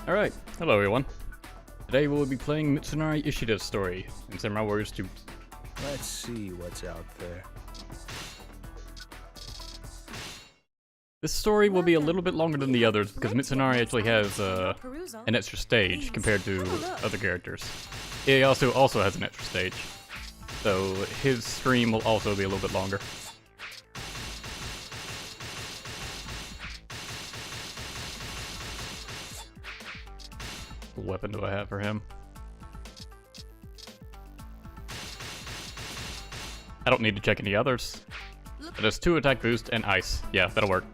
Alright, hello everyone. Today we'll be playing Mitsunari Ishida's story in Samurai Warriors 2. Let's see what's out there. This story will be a little bit longer than the others because Mitsunari actually has an extra stage compared to other characters. He also has an extra stage, so his stream will also be a little bit longer. What weapon do I have for him? I don't need to check any others. It has 2 attack boost and ice. Yeah, that'll work.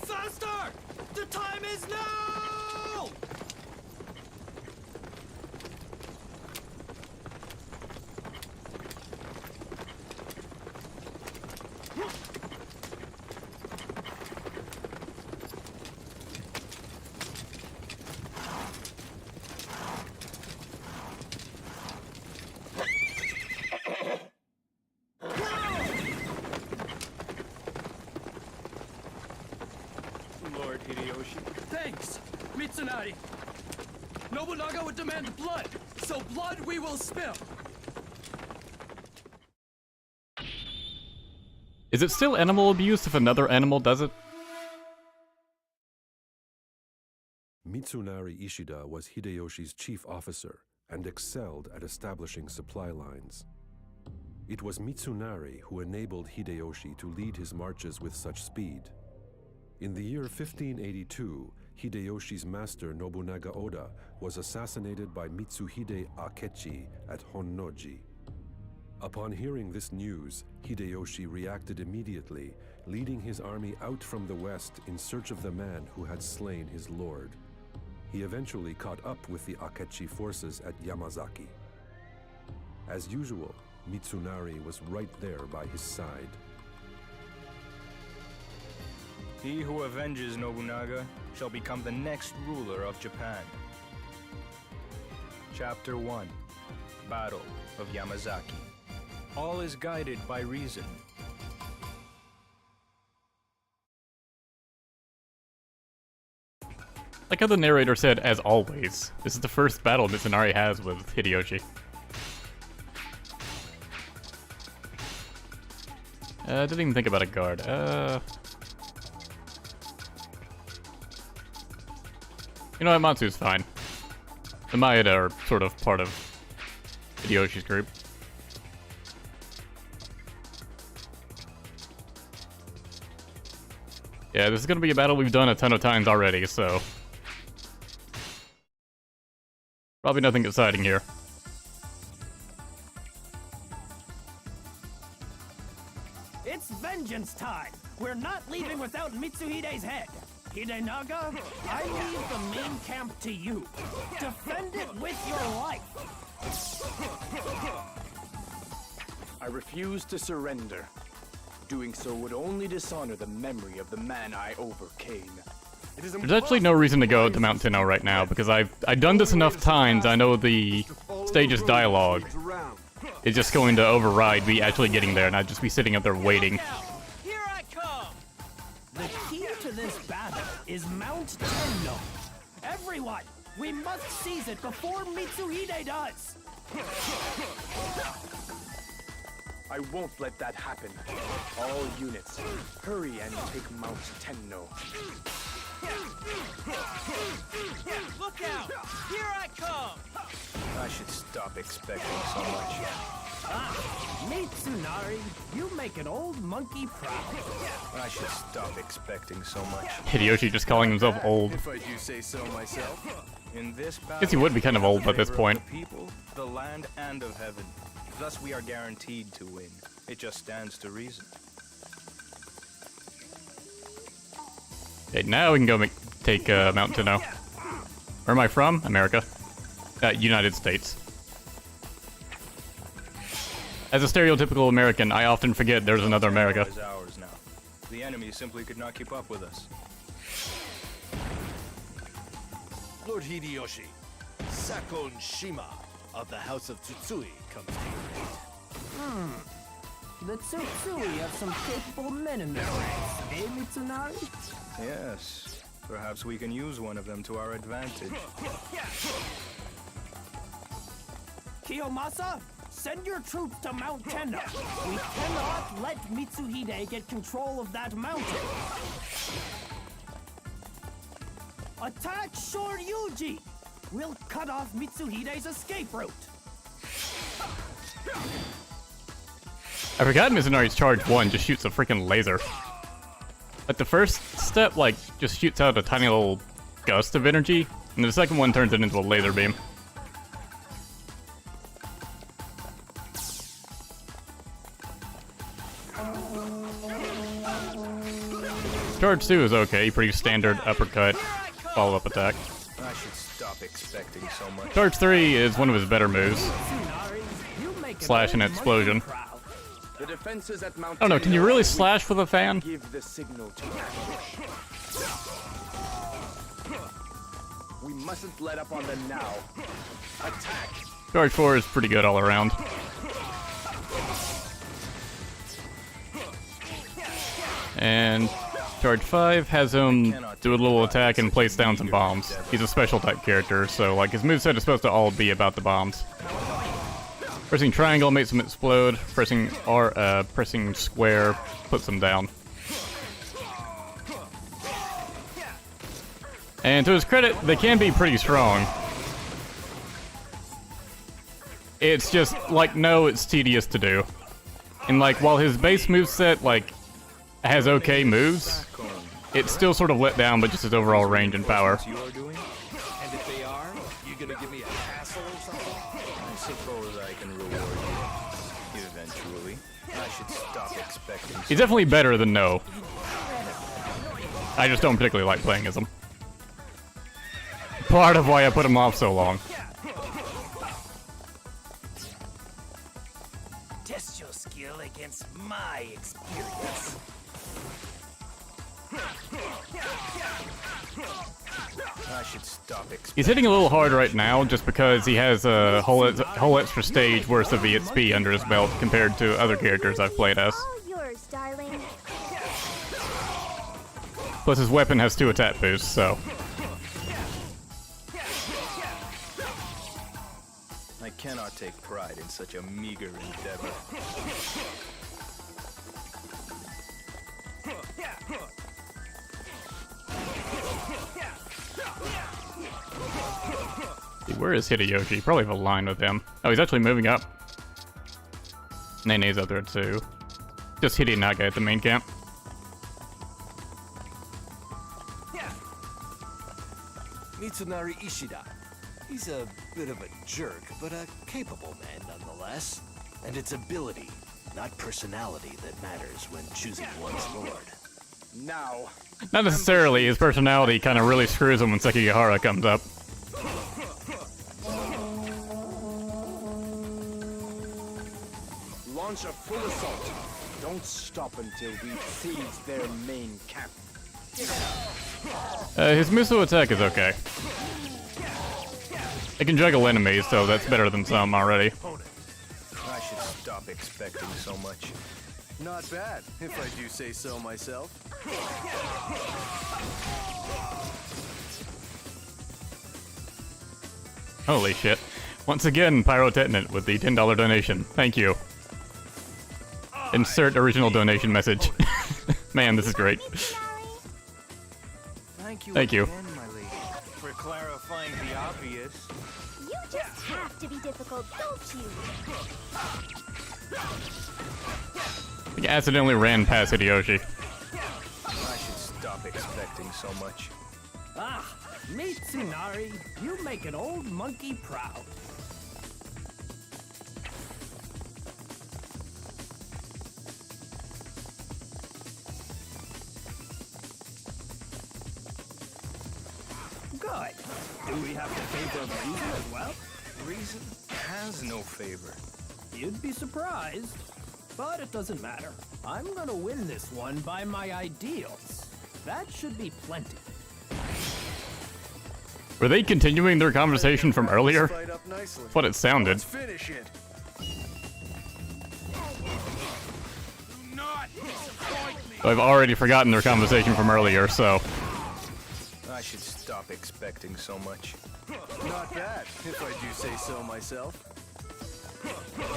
Faster! The time is now! Lord Hideyoshi. Thanks, Mitsunari. Nobunaga would demand blood, so blood we will spill. Is it still animal abuse if another animal does it? Mitsunari Ishida was Hideyoshi's chief officer and excelled at establishing supply lines. It was Mitsunari who enabled Hideyoshi to lead his marches with such speed. In the year 1582, Hideyoshi's master Nobunaga Oda was assassinated by Mitsuhide Akechi at Honnoji. Upon hearing this news, Hideyoshi reacted immediately, leading his army out from the west in search of the man who had slain his lord. He eventually caught up with the Akechi forces at Yamazaki. As usual, Mitsunari was right there by his side. He who avenges Nobunaga shall become the next ruler of Japan. Chapter 1. Battle of Yamazaki. All is guided by reason. Like how the narrator said, as always, this is the first battle Mitsunari has with Hideyoshi. Didn't even think about a guard. You know what, Matsu's fine. The Maeda are sort of part of Hideyoshi's group. Yeah, this is gonna be a battle we've done a ton of times already, so... probably nothing exciting here. It's vengeance time! We're not leaving without Mitsuhide's head! Hidenaga, I leave the main camp to you. Defend it with your life! I refuse to surrender. Doing so would only dishonor the memory of the man I overcame. There's actually no reason to go to Mount Tenno right now, because I've done this enough times, I know the stage's dialogue is just going to override me actually getting there, and I'd just be sitting up there waiting. Here I come! The key to this battle is Mount Tenno. Everyone, we must seize it before Mitsuhide does! I won't let that happen. All units, hurry and take Mount Tenno. Look out! Here I come! I should stop expecting so much. Mitsunari, you make an old monkey proud. I should stop expecting so much. Hideyoshi just calling himself old. If I do say so myself. In this battle, Guess he would be kind of old by this point. The people, the land, and of heaven. Thus we are guaranteed to win. It just stands to reason. Okay, now we can go take Mount Tenno. Where am I from? America. United States. As a stereotypical American, I often forget there's another America. Is ours now. The enemy simply could not keep up with us. Lord Hideyoshi, Sakon Shima of the House of Tsutsui comes to your aid. The Tsutsui have some capable men in their ranks, eh, Mitsunari? Yes. Perhaps we can use one of them to our advantage. Kiyomasa, send your troops to Mount Tenno. We cannot let Mitsuhide get control of that mountain. Attack Shoryuji! We'll cut off Mitsuhide's escape route. I forgot Mitsunari's charge 1 just shoots a freaking laser. Like the first step, like, just shoots out a tiny little gust of energy, and the second one turns it into a laser beam. Charge 2 is okay, pretty standard uppercut, follow-up attack. I should stop expecting so much. Charge 3 is one of his better moves. Mitsunari, you make an Slash and old explosion. monkey proud. The defenses at Mount I don't know, can you Tenno really are slash with a fan? weak. Give the signal to ambush. We mustn't let up on them now. Attack! Charge 4 is pretty good all around. And Charge 5 has him do a little attack and place down some bombs. He's a special type character, so like his moveset is supposed to all be about the bombs. Pressing triangle makes them explode. Pressing pressing square puts them down. And to his credit, they can be pretty strong. It's just like, no, it's tedious to do. And like, while his base moveset like has okay moves, it's still sort of let down by just his overall range and power. You are doing? And if they are, you gonna give me a hassle or something? I suppose I can reward you. Eventually. I should stop expecting He's definitely better than No. I just don't particularly like playing as him. Part of why I put him off so long. Test your skill against my experience. I should stop expecting. He's hitting a little hard right now just because he has a whole extra stage worth of EXP under his belt compared to other characters I've played as. All yours, darling. Plus his weapon has 2 attack boosts, so... I cannot take pride in such a meager endeavor. Where is Hideyoshi? Probably have a line with him. Oh, he's actually moving up. Nene's up there too. Just Hideynaga at the main camp. Mitsunari Ishida. He's a bit of a jerk, but a capable man nonetheless. And it's ability, not personality, that matters when choosing one's lord. Now, Not necessarily. His personality kind of really screws him when Sekigahara comes up. launch a full assault. Don't stop until we've seized their main camp. His missile attack is okay. It can juggle enemies, so that's better than some already. I should stop expecting so much. Not bad, if I do say so myself. Holy shit. Once again, Pyrotetinant with the $10 donation. Thank you. Insert original donation message. Man, this is great. Thank you Thank you. again, my lady, for clarifying the obvious. You just have to be difficult, don't you? He accidentally ran past Hideyoshi. I should stop expecting so much. Ah, Mitsunari, you make an old monkey proud. Good. Do we have the favor of reason as well? Reason has no favor. You'd be surprised. But it doesn't matter. I'm gonna win this one by my ideals. That should be plenty. Were they continuing their conversation from earlier? Fight up nicely. That's what it sounded. Let's finish it. I've already forgotten their conversation from earlier, so... I should stop expecting so much. Not bad, if I do say so myself.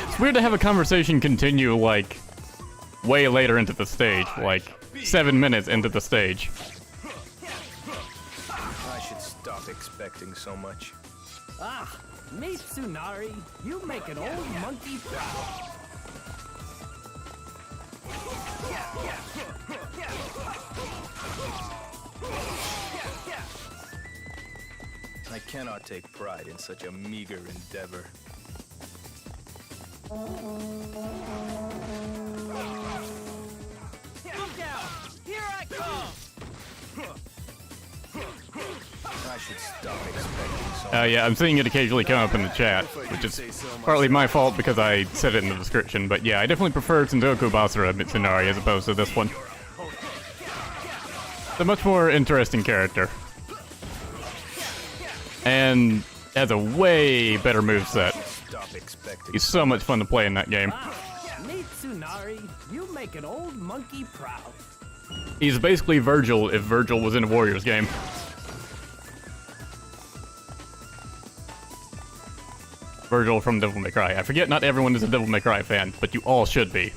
It's weird to have a conversation continue, like, way later into the stage, like, 7 minutes into the stage. I should stop expecting so much. Ah, Mitsunari, you make an old monkey proud. I cannot take pride in such a meager endeavor. Look out! Here I come! I should stop expecting so much. Yeah, I'm seeing it occasionally come up in the chat, which is partly my fault because I said it in the description, but yeah, I definitely prefer Sengoku Basara Mitsunari as opposed to this one. It's a much more interesting character. And has a way better moveset. Stop expecting. He's so much fun to play in that game. Mitsunari, you make an old monkey proud. He's basically Virgil if Virgil was in a Warriors game. Virgil from Devil May Cry. I forget not everyone is a Devil May Cry fan, but you all should be.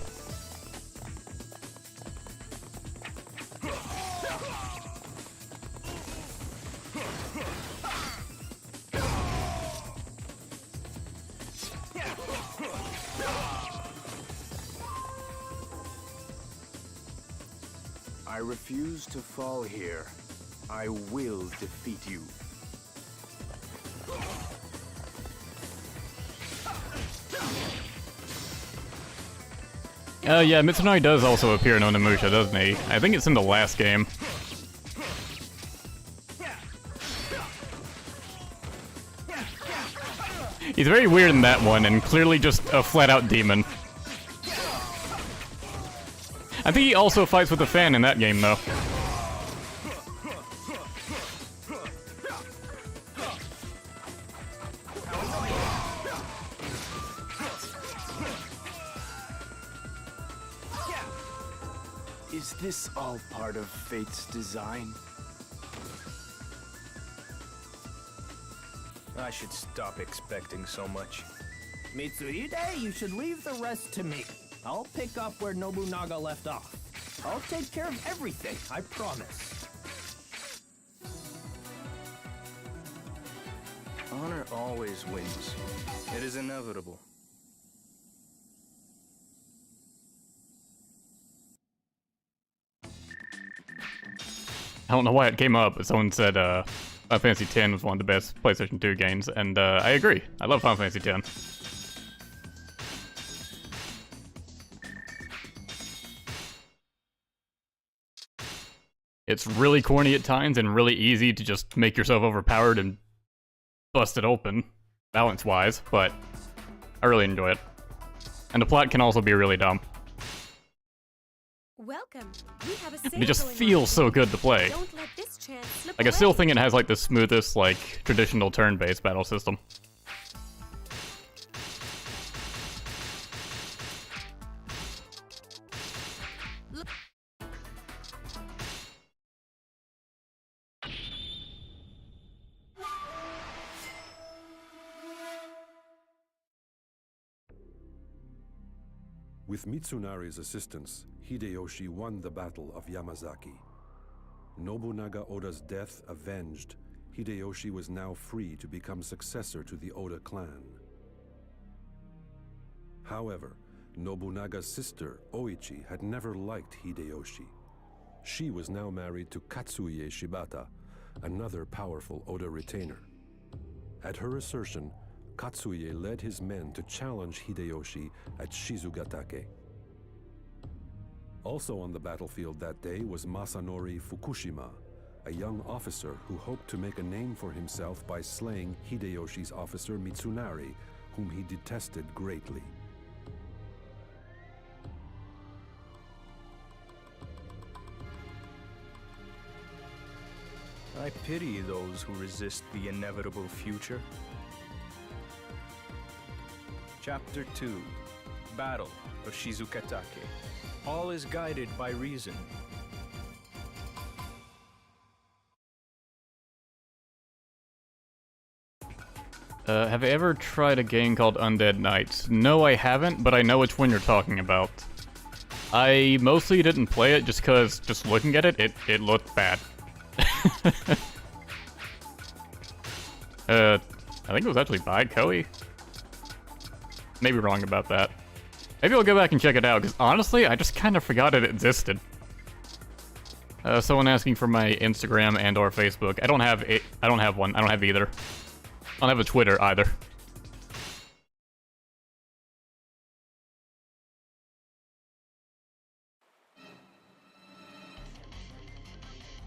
I refuse to fall here. I will defeat you. Yeah, Mitsunari does also appear in Onimusha, doesn't he? I think it's in the last game. He's very weird in that one, and clearly just a flat-out demon. I think he also fights with a fan in that game, though. Is this all part of fate's design? I should stop expecting so much. Mitsuhide, you should leave the rest to me. I'll pick up where Nobunaga left off. I'll take care of everything, I promise. Honor always wins. It is inevitable. I don't know why it came up, but someone said Final Fantasy X was one of the best PlayStation 2 games, and I agree. I love Final Fantasy X. It's really corny at times and really easy to just make yourself overpowered and bust it open, balance-wise, but I really enjoy it. And the plot can also be really dumb. Welcome. We have a It just feels so good to play. Don't let this chance slip Like, I still away. think it has like the smoothest, like, traditional turn-based battle system. With Mitsunari's assistance, Hideyoshi won the Battle of Yamazaki. Nobunaga Oda's death avenged, Hideyoshi was now free to become successor to the Oda clan. However, Nobunaga's sister, Oichi, had never liked Hideyoshi. She was now married to Katsuie Shibata, another powerful Oda retainer. At her assertion, Katsuie led his men to challenge Hideyoshi at Shizugatake. Also on the battlefield that day was Masanori Fukushima, a young officer who hoped to make a name for himself by slaying Hideyoshi's officer Mitsunari, whom he detested greatly. I I pity those who resist the inevitable future. Chapter 2. Battle of Shizugatake. All is guided by reason. Have I ever tried a game called Undead Nights? No, I haven't, but I know which one you're talking about. I mostly didn't play it just because, just looking at it, it looked bad. I think it was actually by Koei. Maybe wrong about that. Maybe I'll go back and check it out, because honestly, I just kind of forgot it existed. Someone asking for my Instagram and or Facebook. I don't have one. I don't have either. I don't have a Twitter either.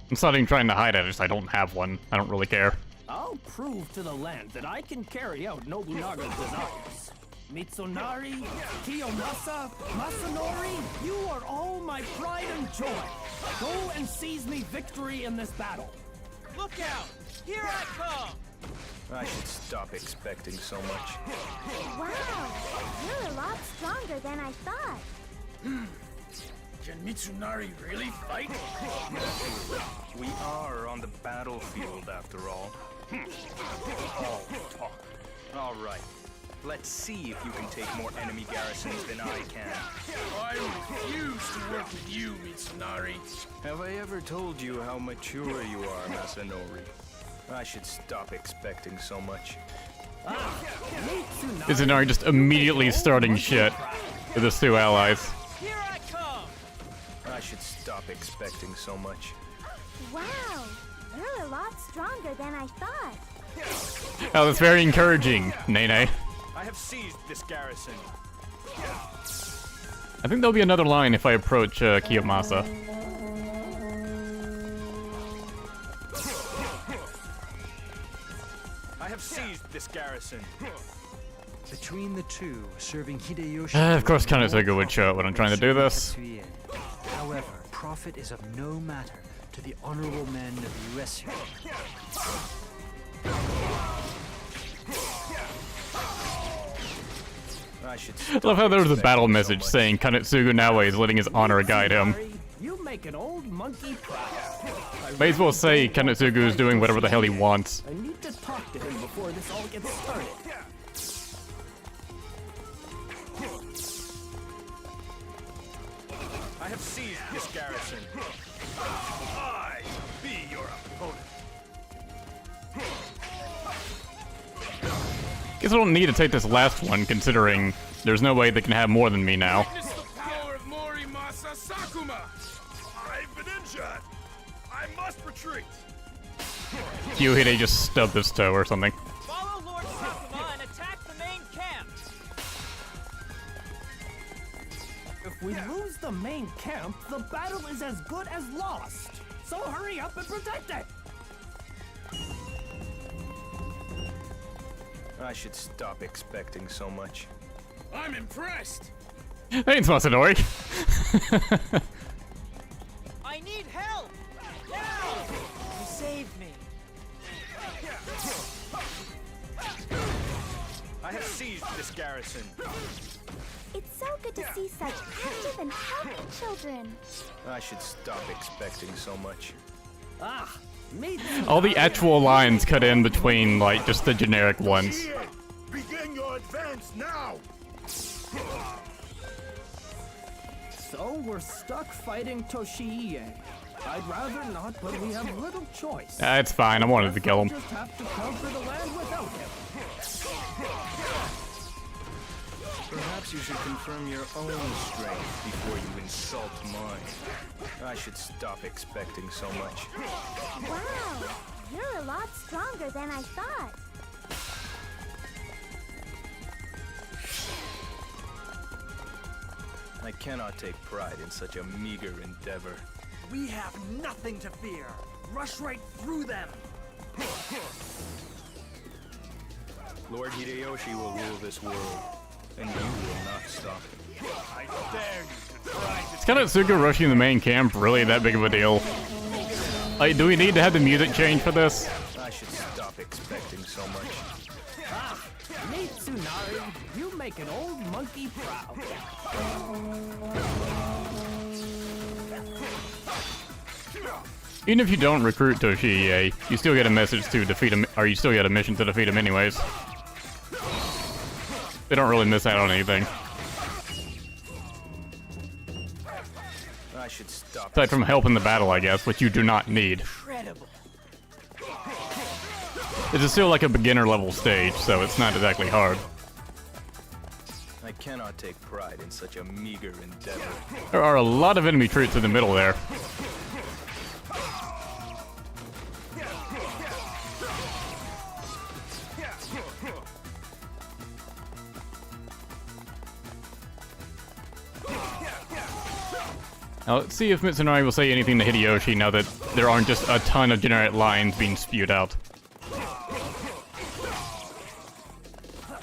I'm not even trying to hide it, I don't have one. I don't really care. I'll prove to the land that I can carry out Nobunaga's desires. Mitsunari, Kiyomasa, Masanori, you are all my pride and joy. Go and seize me victory in this battle. Look out! Here I come! I should stop expecting so much. Wow, you're a lot stronger than I thought. Can Mitsunari really fight? We are on the battlefield after all. All talk. All right. Let's see if you can take more enemy garrisons than I can. I refuse to work with you, Mitsunari. Have I ever told you how mature you are, Masanori? I should stop expecting so much. Mitsunari just immediately starting shit with his two allies. Here I come! I should stop expecting so much. Wow, you're a lot stronger than I thought. Oh, that's very encouraging, Nene. I have seized this garrison. I think there'll be another line if I approach Kiyomasa. I have seized this garrison. Between the two, serving Hideyoshi... Of course Kanazuga would show up when I'm trying to do this. However, profit is of no matter to the honorable men of USU. I should I love how there was a battle message saying Kanetsugu Naoe is letting his honor guide him. You make an old monkey proud. May as well say Kanetsugu is doing whatever the hell he wants. I need to talk to him before this all gets started. I have seized this garrison. I be your opponent. Guess I don't need to take this last one, considering there's no way they can have more than me now. Witness the power of Morimasa Sakuma! I've been injured. I must retreat. Kyohide just stubbed his toe or something. Follow Lord Sakuma and attack the main camp! If we lose the main camp, the battle is as good as lost. So hurry up and protect it! I should stop expecting so much. I'm impressed! Thanks, Masanori. I need help! Now! You saved me. I have seized this garrison. It's so good to see such active and healthy children. I should stop expecting so much. Ah, All the actual lines cut in between, like, just the generic ones. Begin your advance now. So we're stuck fighting Toshiie. I'd rather not, but we have little choice. It's fine, I wanted to kill him. Just have to conquer the land without him. Perhaps you should confirm your own strength before you insult mine. I should stop expecting so much. Wow, you're a lot stronger than I thought. I cannot take pride in such a meager endeavor. We have nothing to fear. Rush right through them. Lord Hideyoshi will rule this world, and you will not stop him. I dare you to try Is Kanetsugu rushing the main camp really that big of a deal? Like, do we need to have the music change for this? I should stop expecting so much. Ah, Mitsunari, you make an old monkey proud. Even if you don't recruit Toshiie, you still get a message to defeat him, or you still get a mission to defeat him anyways. They don't really miss out on anything. I should stop. Aside from help in the battle, I guess, which you do not need. Incredible. This is still like a beginner level stage, so it's not exactly hard. I cannot take pride in such a meager endeavor. There are a lot of enemy troops in the middle there. Now let's see if Mitsunari will say anything to Hideyoshi now that there aren't just a ton of generic lines being spewed out.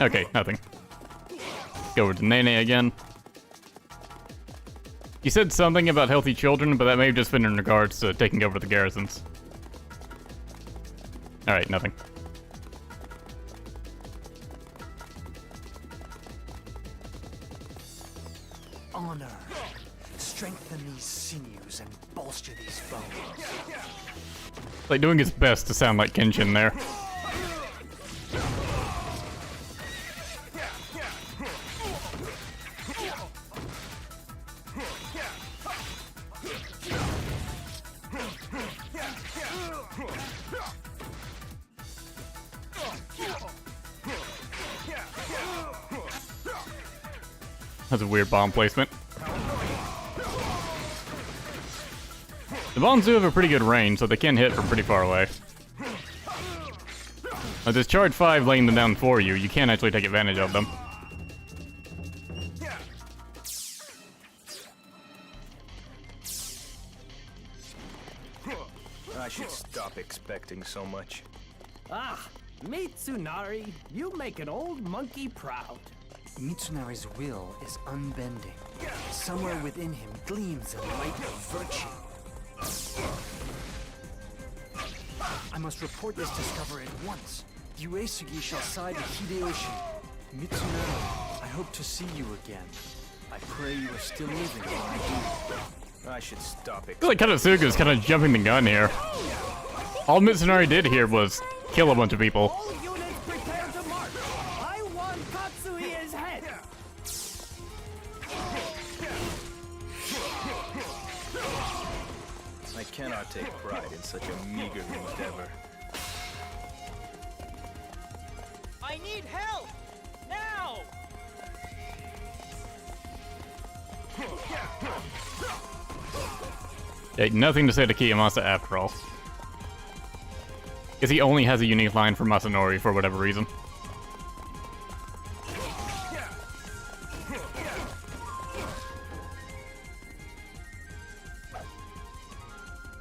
Okay, nothing. Go over to Nene again. You said something about healthy children, but that may have just been in regards to taking over the garrisons. Alright, nothing. Honor. Strengthen these sinews and bolster these bones. Like doing his best to sound like Kenshin there. That's a weird bomb placement. The bombs do have a pretty good range, so they can hit from pretty far away. With this charge 5 laying them down for you, you can actually take advantage of them. I should stop expecting so much. Ah, Mitsunari, you make an old monkey proud. Mitsunari's will is unbending. Somewhere within him gleams a light of virtue. I must report this discovery at once. Uesugi shall side with Hideyoshi. Mitsunari, I hope to see you again. I pray you are still living when I do. I should stop I feel like Kanetsuga's kind of jumping the gun here. All Mitsunari did here was kill a bunch of people. All units prepare to march. I want Katsuhie's head. I cannot take pride in such a meager endeavor. I need help! Now! Yeah, nothing to say to Kiyomasa after all. Because he only has a unique line for Masanori for whatever reason.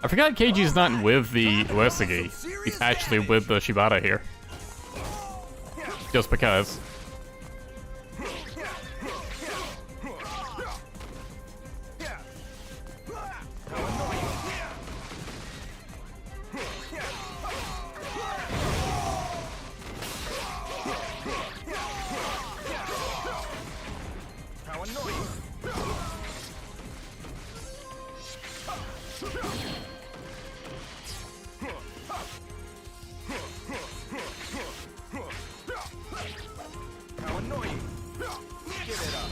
I forgot Keiji's not with the Uesugi. He's actually with the Shibata here. Just because. How annoying! How annoying! Give it up.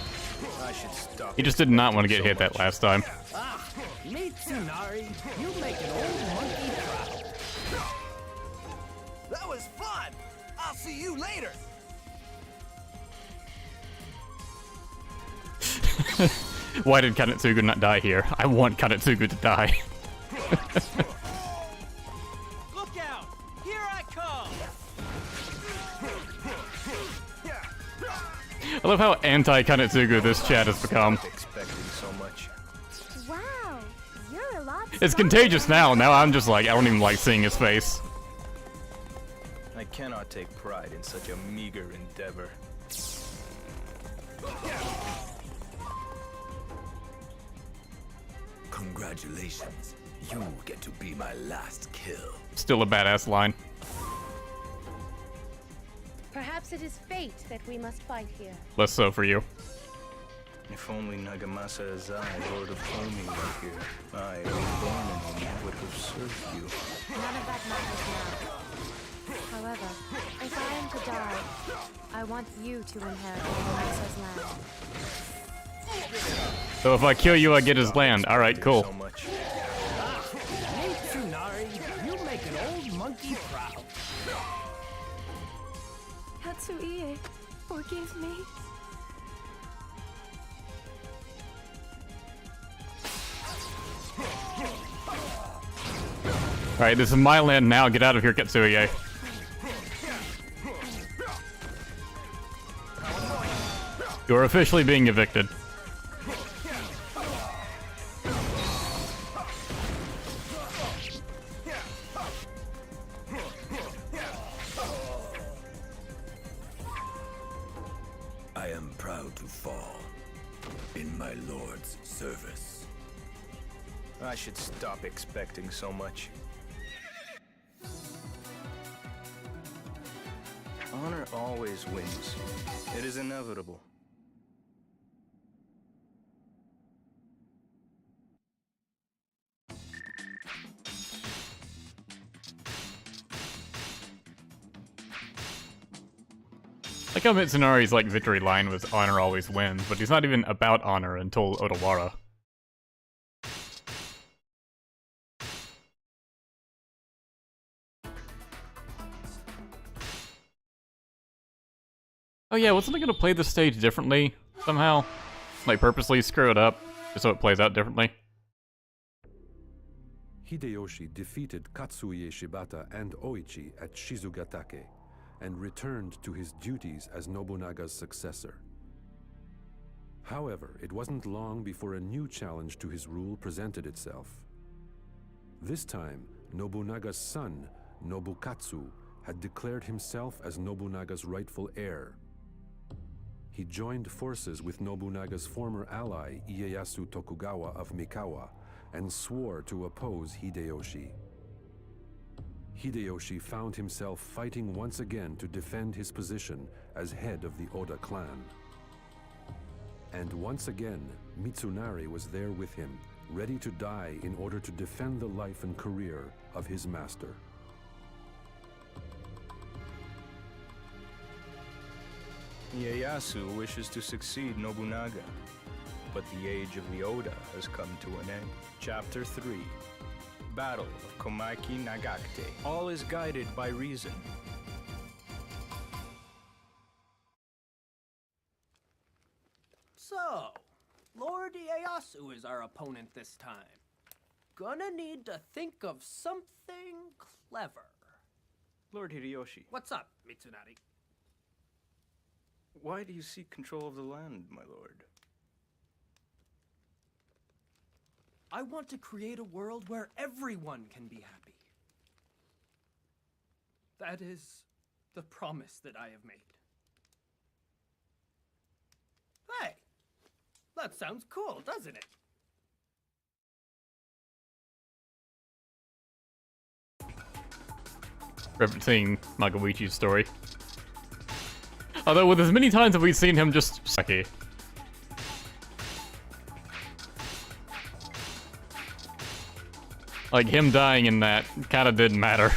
I should stop. He just did not want to get hit that last time. Ah, Mitsunari, you make an old monkey proud. That was fun! I'll see you later! Why did Kanetsugu not die here? I want Kanetsugu to die. Look out! Here I come! I love how anti-Kanetsugu this chat has become. Expecting so much. Wow, you're a lot It's contagious now. Now I'm just like, I don't even like seeing his face. I cannot take pride in such a meager endeavor. Congratulations. You get to be my last kill. Still a badass line. Perhaps it is fate that we must fight here. Less so for you. If only Nagamasa Azai, Lord of Komi, were here, I, born in him, would have served you. None of that matters now. However, if I am to die, I want you to inherit Nagamasa's land. So if I kill you, I get his land. Alright, cool. So much. Mitsunari, you make an old monkey proud. Hatsuie, forgive me. Alright, this is my land now. Get out of here, Katsuye. You're officially being evicted. I am proud to fall in my lord's service. I should stop expecting so much. Honor always wins. It is inevitable. Like how Mitsunari's like victory line was honor always wins, but he's not even about honor until Odawara. Oh yeah, wasn't I gonna play this stage differently somehow? Like purposely screw it up, just so it plays out differently? Hideyoshi defeated Katsuye Shibata and Oichi at Shizugatake and returned to his duties as Nobunaga's successor. However, it wasn't long before a new challenge to his rule presented itself. This time, Nobunaga's son, Nobukatsu, had declared himself as Nobunaga's rightful heir. He joined forces with Nobunaga's former ally, Ieyasu Tokugawa of Mikawa, and swore to oppose Hideyoshi. Hideyoshi found himself fighting once again to defend his position as head of the Oda clan. And once again, Mitsunari was there with him, ready to die in order to defend the life and career of his master. Ieyasu wishes to succeed Nobunaga, but the age of the Oda has come to an end. Chapter 3. Battle of Komaki-Nagakute. All is guided by reason. So, Lord Ieyasu is our opponent this time. Gonna need to think of something clever. Lord Hideyoshi, What's up, Mitsunari? why do you seek control of the land, my lord? I want to create a world where everyone can be happy. That is the promise that I have made. Hey, that sounds cool, doesn't it? Referencing Magawichi's story. Although with as many times have we seen him just sucky. Like him dying in that kinda didn't matter.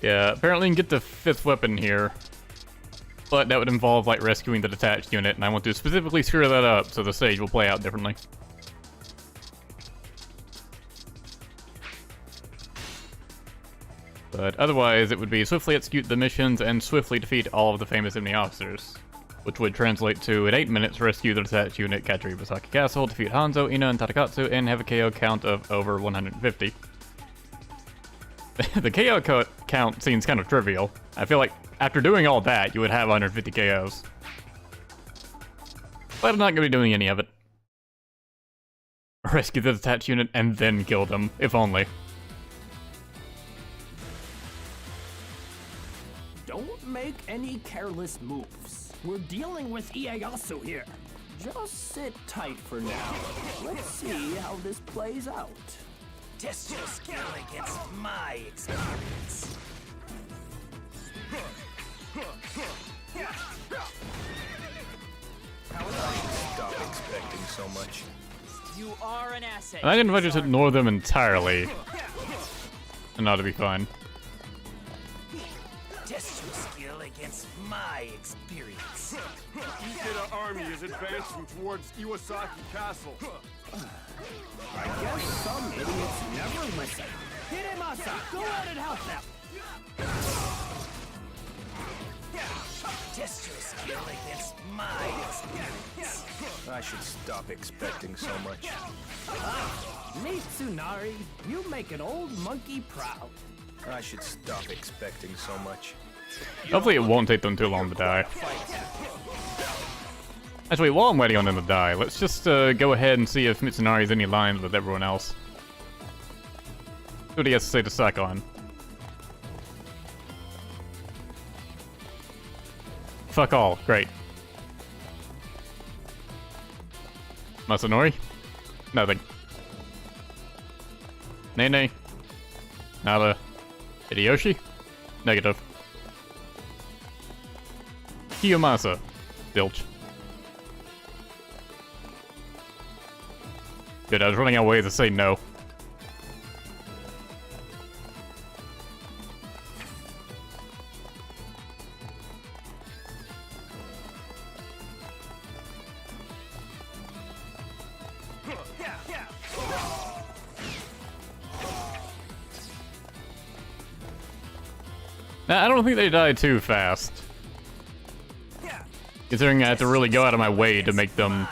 Yeah, apparently you can get the 5th weapon here. But that would involve like rescuing the detached unit, and I want to specifically screw that up so the stage will play out differently. But otherwise, it would be swiftly execute the missions and swiftly defeat all of the famous enemy officers. Which would translate to, in 8 minutes, rescue the detached unit, capture Yamazaki Castle, defeat Hanzo, Ino, and Tadakatsu, and have a KO count of over 150. The KO count seems kind of trivial. I feel like after doing all that, you would have 150 KOs. But I'm not going to be doing any of it. Rescue the detached unit and then kill them, if only. Don't make any careless moves. We're dealing with Ieyasu here. Just sit tight for now. Let's see how this plays out. Test your skill against my experience. Stop expecting so much. You are an asset. Imagine if I just ignore them entirely. And ought to be fine. Test your skill against my experience. Ikeda army is advancing towards Iwasaki Castle. I guess some idiots never listen. Hidemasa, go out and help them. Test your skill against my experience. I should stop expecting so much. Mitsunari, you make an old monkey proud. I should stop expecting so much. Hopefully it won't take them too long to die. Actually, while I'm waiting on them to die, let's just go ahead and see if Mitsunari has any lines with everyone else. See what he has to say to Sakon. Fuck all. Great. Masanori? Nothing. Nene? Nada. Hideyoshi? Negative. Kiyomasa? Zilch. Good, I was running out of ways to say no. Nah, I don't think they die too fast. Considering I have to really go out of my way to make them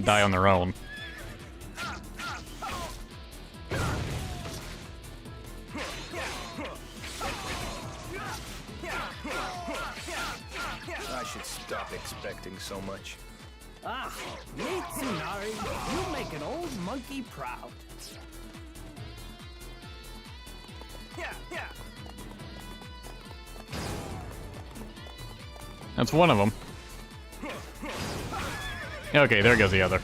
die on their own. I should stop expecting so much. Ah, Mitsunari, you make an old monkey proud. That's one of them. Okay, there goes the other.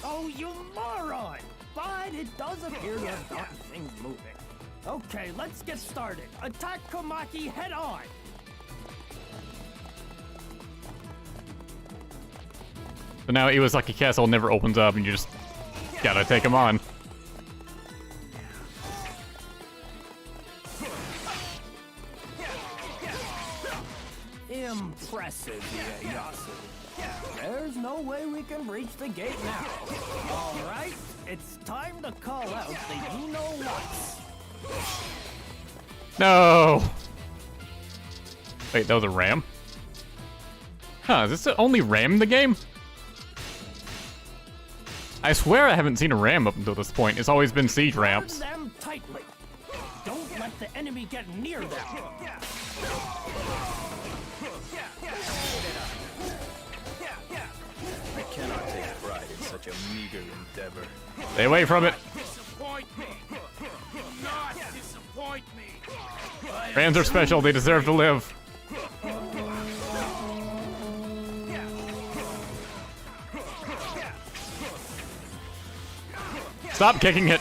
Oh, you moron! But it does appear to have gotten things moving. Okay, let's get started. Attack Komaki head on! So now Iwasaki Castle never opens up and you just gotta take him on. Impressive, Ieyasu. There's no way we can breach the gate now. Alright, it's time to call out the you-know-whats. No! Wait, that was a ram? Huh, is this the only ram in the game? I swear I haven't seen a ram up until this point. It's always been siege ramps. Guard them tightly. Don't let the enemy get near them. I cannot take pride in such a meager endeavor. Stay away from it. Disappoint me. Do not disappoint me. Rams are special. They deserve to live. Stop kicking it.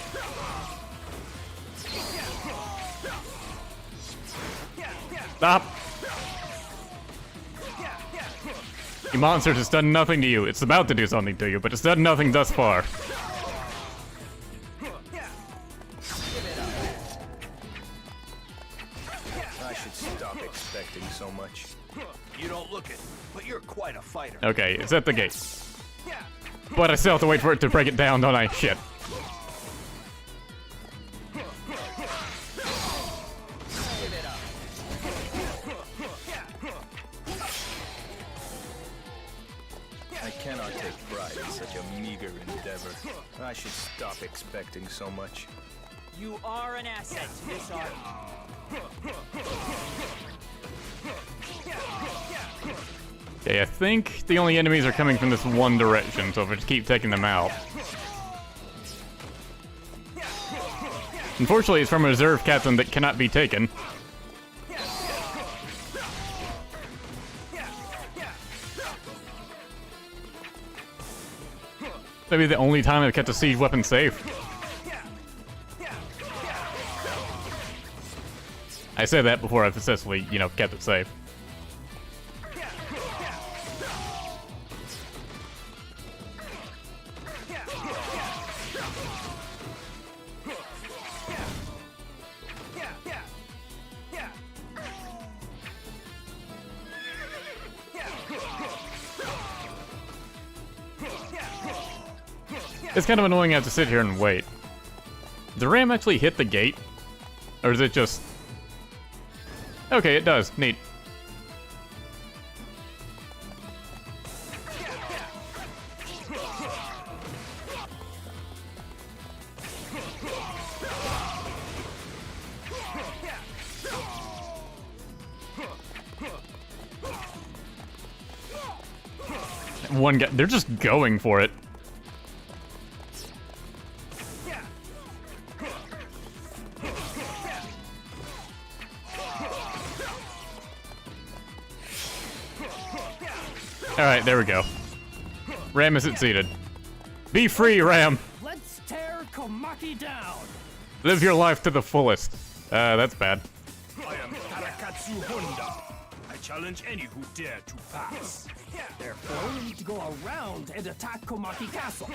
Stop. You monster has done nothing to you. It's about to do something to you, but it's done nothing thus far. I should stop expecting so much. You don't look it, but you're quite a fighter. Okay, it's at the gate. But I still have to wait for it to break it down, don't I? Shit. I cannot take pride in such a meager endeavor. I should stop expecting so much. You are an asset to this army. Okay, I think the only enemies are coming from this one direction, so if I just keep taking them out. Unfortunately, it's from a reserve captain that cannot be taken. Maybe the only time I've kept a siege weapon safe. I said that before I've successfully, you know, kept it safe. It's kind of annoying I have to sit here and wait. Does the ram actually hit the gate? Or is it just... Okay, it does. Neat. One guy... They're just going for it. Alright, there we go. Ram has succeeded. Be free, Ram! Let's tear Komaki down! Live your life to the fullest. That's bad. I am Karakatsu Honda. I challenge any who dare to pass. Therefore, we need to go around and attack Komaki Castle.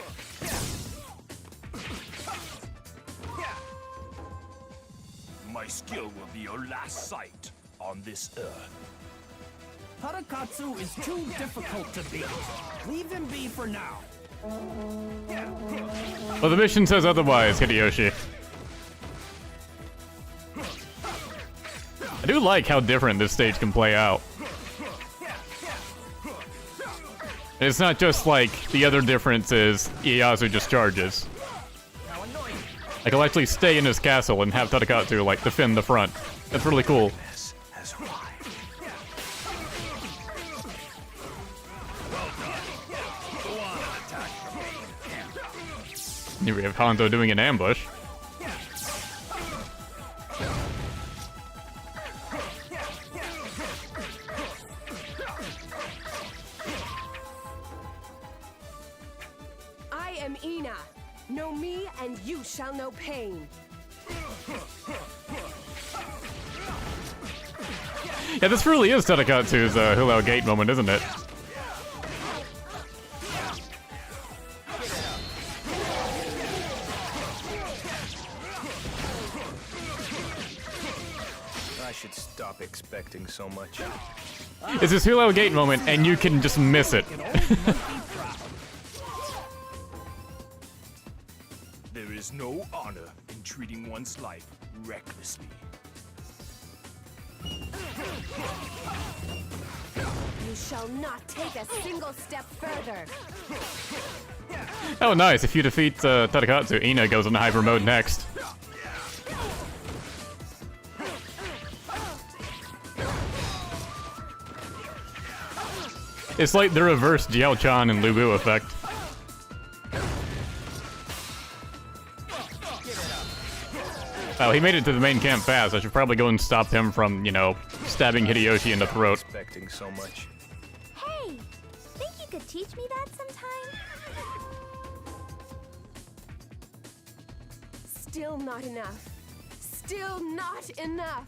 My skill will be your last sight on this earth. Tarakatsu is too difficult to beat. Leave him be for now. Well, the mission says otherwise, Hideyoshi. I do like how different this stage can play out. And it's not just like the other difference is Ieyasu just charges. Like, I'll actually stay in his castle and have Tarakatsu, like, defend the front. That's really cool. Here we have Hanzo doing an ambush. I am Ina. Know me and you shall know pain. Yeah, this really is Tarakatsu's Hulao Gate moment, isn't it? I should stop expecting so much. It's this Hulao Gate moment, and you can just miss it. There is no honor in treating one's life recklessly. You shall not take a single step further. Oh, nice. If you defeat Tarakatsu, Ina goes into hyper mode next. It's like the reverse Jiao-chan and Lu Bu effect. Well, he made it to the main camp fast. I should probably go and stop him from, you know, stabbing Hideyoshi in the throat. Expecting so much. Hey, think you could teach me that sometime? Still not enough. Still not enough.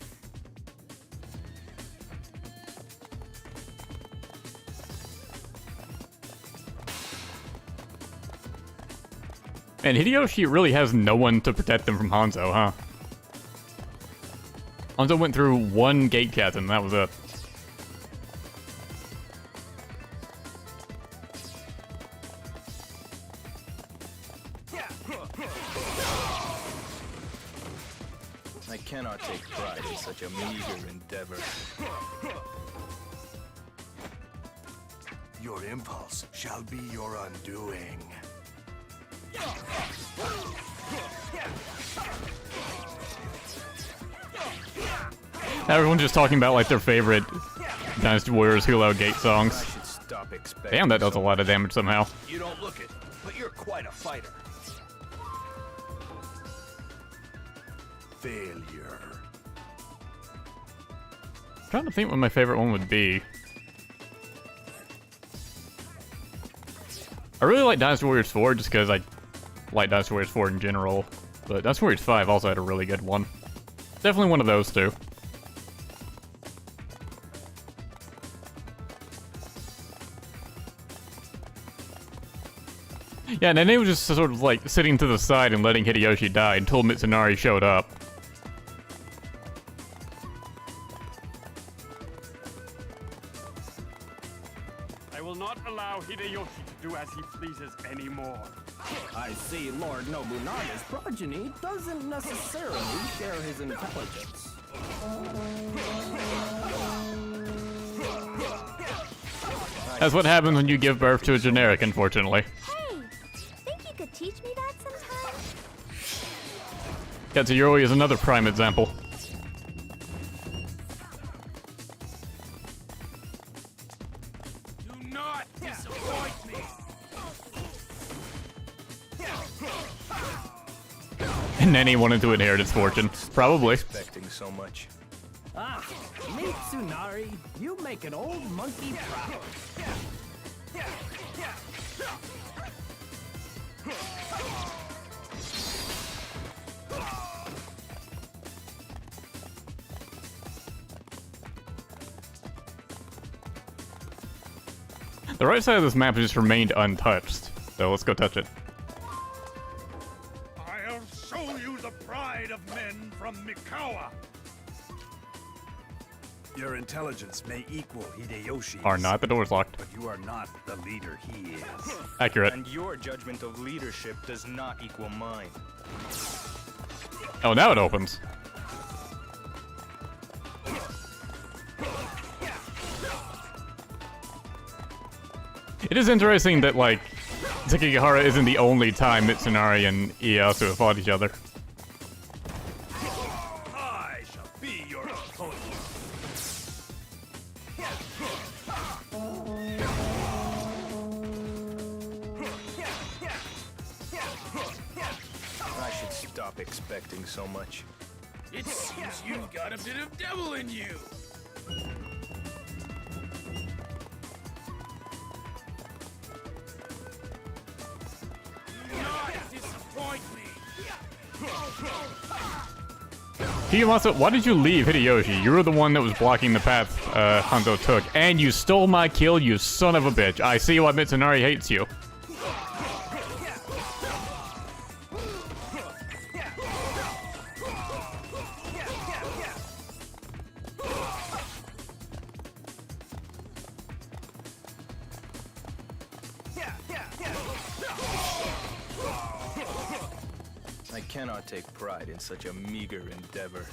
And Hideyoshi really has no one to protect him from Hanzo, huh? Hanzo went through one gate chasm, that was it. I cannot take pride in such a meager endeavor. Your impulse shall be your undoing. Everyone's just talking about like their favorite Dynasty Warriors Hulao Gate songs. I should stop expecting. Damn, that does a lot of damage somehow. You don't look it, but you're quite a fighter. Failure. I'm trying to think what my favorite one would be. I really like Dynasty Warriors 4 just because I like Dynasty Warriors 4 in general. But Dynasty Warriors 5 also had a really good one. Definitely one of those two. Yeah, and then they were just sort of like sitting to the side and letting Hideyoshi die until Mitsunari showed up. I will not allow Hideyoshi to do as he pleases anymore. I see Lord Nobunaga's progeny doesn't necessarily share his intelligence. That's what happens when you give birth to a generic, unfortunately. Hey, think you could teach me that sometime? Katsuyori is another prime example. Do not disappoint me. And then he wanted to inherit his fortune. Probably. Expecting so much. Ah, Mitsunari, you make an old monkey proud. The right side of this map has just remained untouched. So let's go touch it. I'll show you the pride of men from Mikawa. Your intelligence may equal Hideyoshi's. Are not. The door's locked. But you are not the leader he is. Accurate. And your judgment of leadership does not equal mine. Oh, now it opens. It is interesting that, like, Sekigahara isn't the only time Mitsunari and Ieyasu have fought each other. I shall be your opponent. I should stop expecting so much. It seems you've got a bit of devil in you. Do not disappoint me. Kiyomasa, why did you leave Hideyoshi? You were the one that was blocking the path Hanzo took. And you stole my kill, you son of a bitch. I see why Mitsunari hates you. I cannot take pride in such a meager endeavor.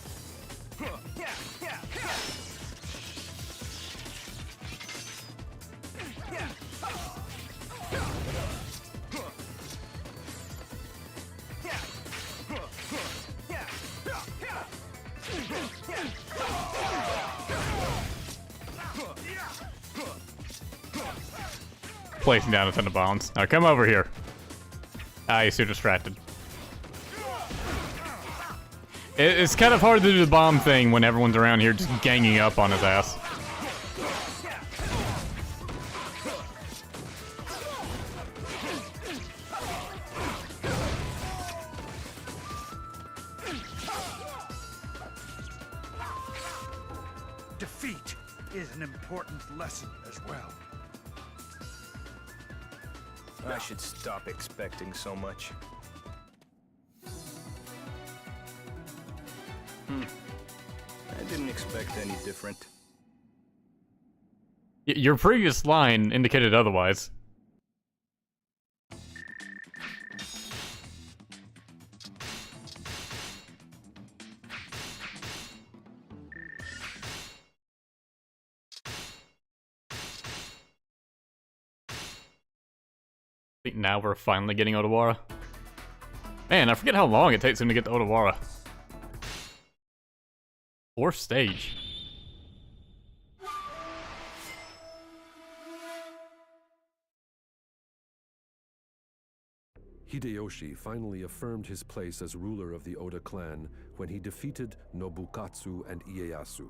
Placing down a ton of bombs. Now come over here. Ah, you're so distracted. It's kind of hard to do the bomb thing when everyone's around here just ganging up on his ass. Defeat is an important lesson as well. I should stop expecting so much. I didn't expect any different. Your previous line indicated otherwise. I think now we're finally getting Odawara. Man, I forget how long it takes him to get to Odawara. 4th stage. Hideyoshi finally affirmed his place as ruler of the Oda clan when he defeated Nobukatsu and Ieyasu.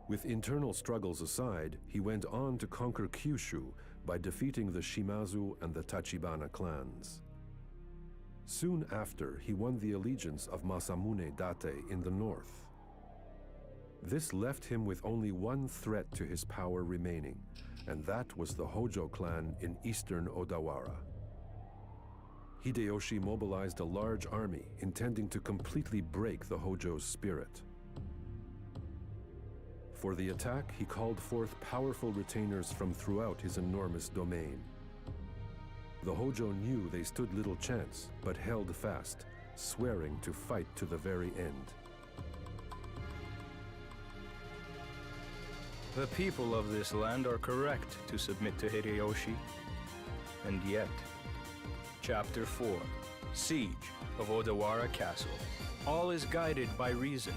With internal struggles aside, he went on to conquer Kyushu, by defeating the Shimazu and the Tachibana clans. Soon after, he won the allegiance of Masamune Date in the north. This left him with only one threat to his power remaining, and that was the Hojo clan in eastern Odawara. Hideyoshi mobilized a large army, intending to completely break the Hojo's spirit. For the attack, he called forth powerful retainers from throughout his enormous domain. The Hojo knew they stood little chance, but held fast, swearing to fight to the very end. The people of this land are correct to submit to Hideyoshi. And yet, Chapter 4, Siege of Odawara Castle. All is guided by reason.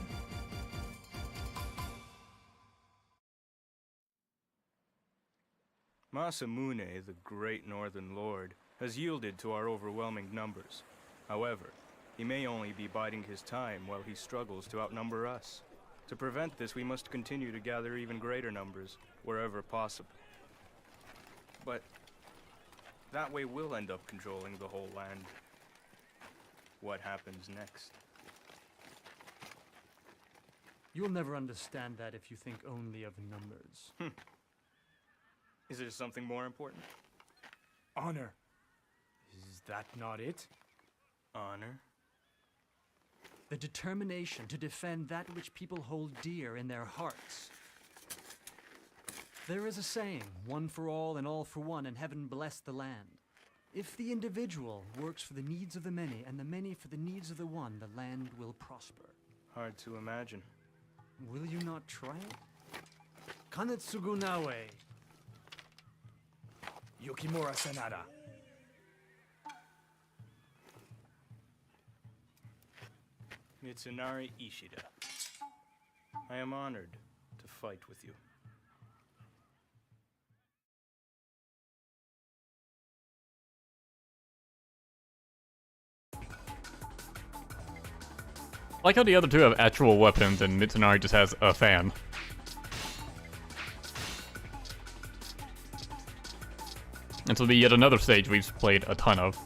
Masamune, the great northern lord, has yielded to our overwhelming numbers. However, he may only be biding his time while he struggles to outnumber us. To prevent this, we must continue to gather even greater numbers, wherever possible. But that way we'll end up controlling the whole land. What happens next? You'll never understand that if you think only of numbers. Is there something more important? Honor. Is that not it? Honor? The determination to defend that which people hold dear in their hearts. There is a saying, one for all and all for one, and heaven bless the land. If the individual works for the needs of the many and the many for the needs of the one, the land will prosper. Hard to imagine. Will you not try it? Kanetsugu nawe. Yukimura Sanada. Mitsunari Ishida. I am honored to fight with you. I like how the other two have actual weapons and Mitsunari just has a fan. This will be yet another stage we've played a ton of.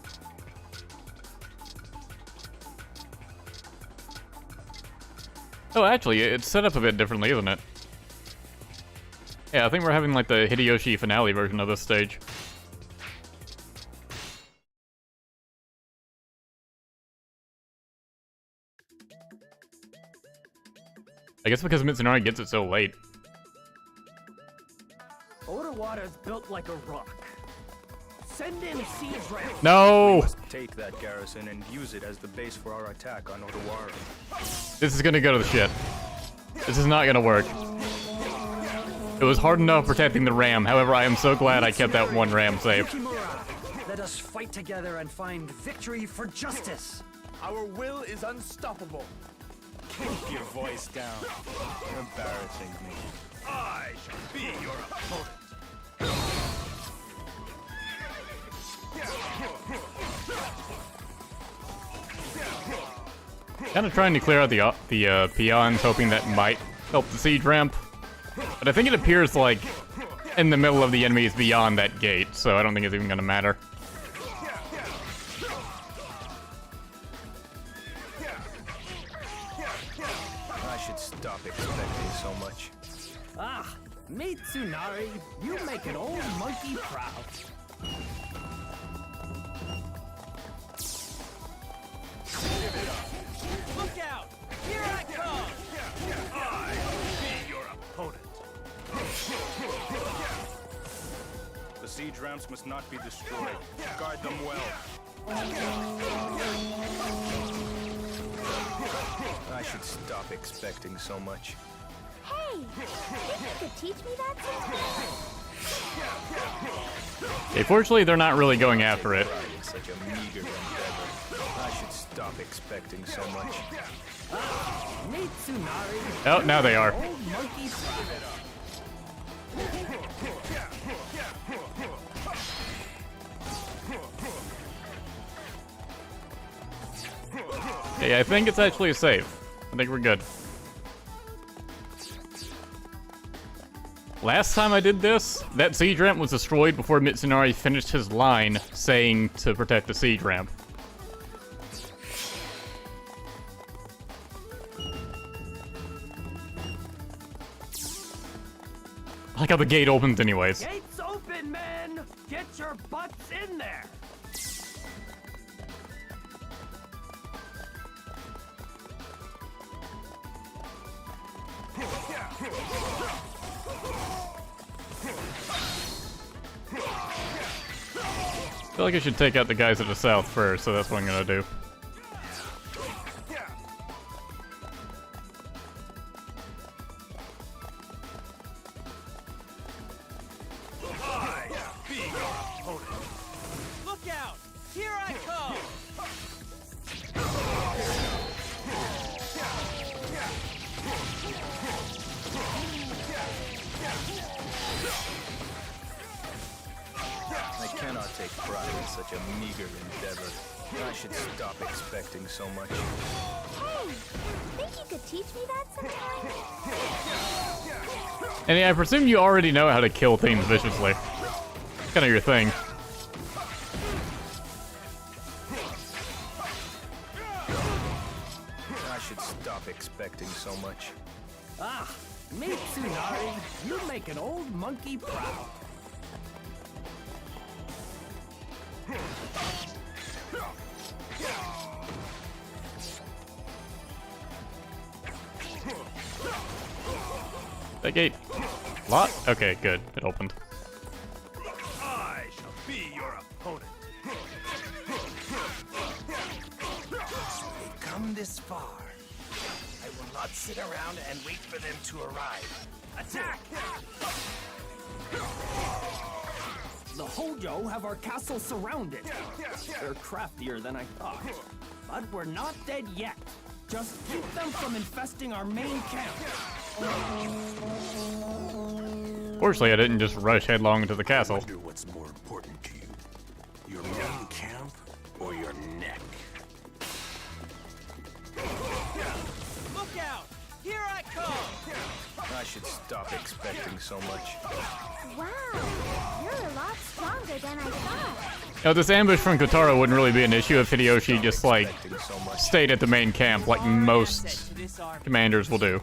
Oh, actually, it's set up a bit differently, isn't it? Yeah, I think we're having like the Hideyoshi finale version of this stage. I guess because Mitsunari gets it so late. Odawara's built like a rock. Send in siege ramps. No! We must take that garrison and use it as the base for our attack on Odawara. This is gonna go to the shit. This is not gonna work. It was hard enough protecting the ram, however I am so glad I kept that one ram safe. Let us fight together and find victory for justice. Our will is unstoppable. Keep your voice down. You're embarrassing me. I shall be your opponent. Kind of trying to clear out the peons, hoping that might help the siege ramp. But I think it appears like in the middle of the enemies beyond that gate, so I don't think it's even gonna matter. I should stop expecting so much. Ah, Mitsunari, you make an old monkey proud. Look out! Here I come! I will be your opponent. The siege ramps must not be destroyed. Guard them well. I should stop expecting so much. Hey, think you could teach me that sometime? Okay, fortunately, they're not really going after it. Such a meager endeavor. I should stop expecting so much. Mitsunari. Oh, now they are. Old monkey proud. Okay, I think it's actually safe. I think we're good. Last time I did this, that siege ramp was destroyed before Mitsunari finished his line saying to protect the siege ramp. I like how the gate opens anyways. Gates open, men! Get your butts in there! I feel like I should take out the guys at the south first, so that's what I'm gonna do. Look out! Here I come! I cannot take pride in such a meager endeavor. I should stop expecting so much. Hey, think you could teach me that sometime? And yeah, I presume you already know how to kill things viciously. It's kind of your thing. I should stop expecting so much. Ah, Mitsunari, you make an old monkey proud. That gate. Lot? Okay, good. It opened. I shall be your opponent. They've come this far. I will not sit around and wait for them to arrive. Attack! The Hojo have our castle surrounded. They're craftier than I thought. But we're not dead yet. Just keep them from infesting our main camp. Fortunately, I didn't just rush headlong into the castle. I wonder what's more important to you. Your main camp or your neck? Look out! Here I come! I should stop expecting so much. Wow, you're a lot stronger than I thought. Now, this ambush from Kotaro wouldn't really be an issue if Hideyoshi just, like, stayed at the main camp like most commanders will do.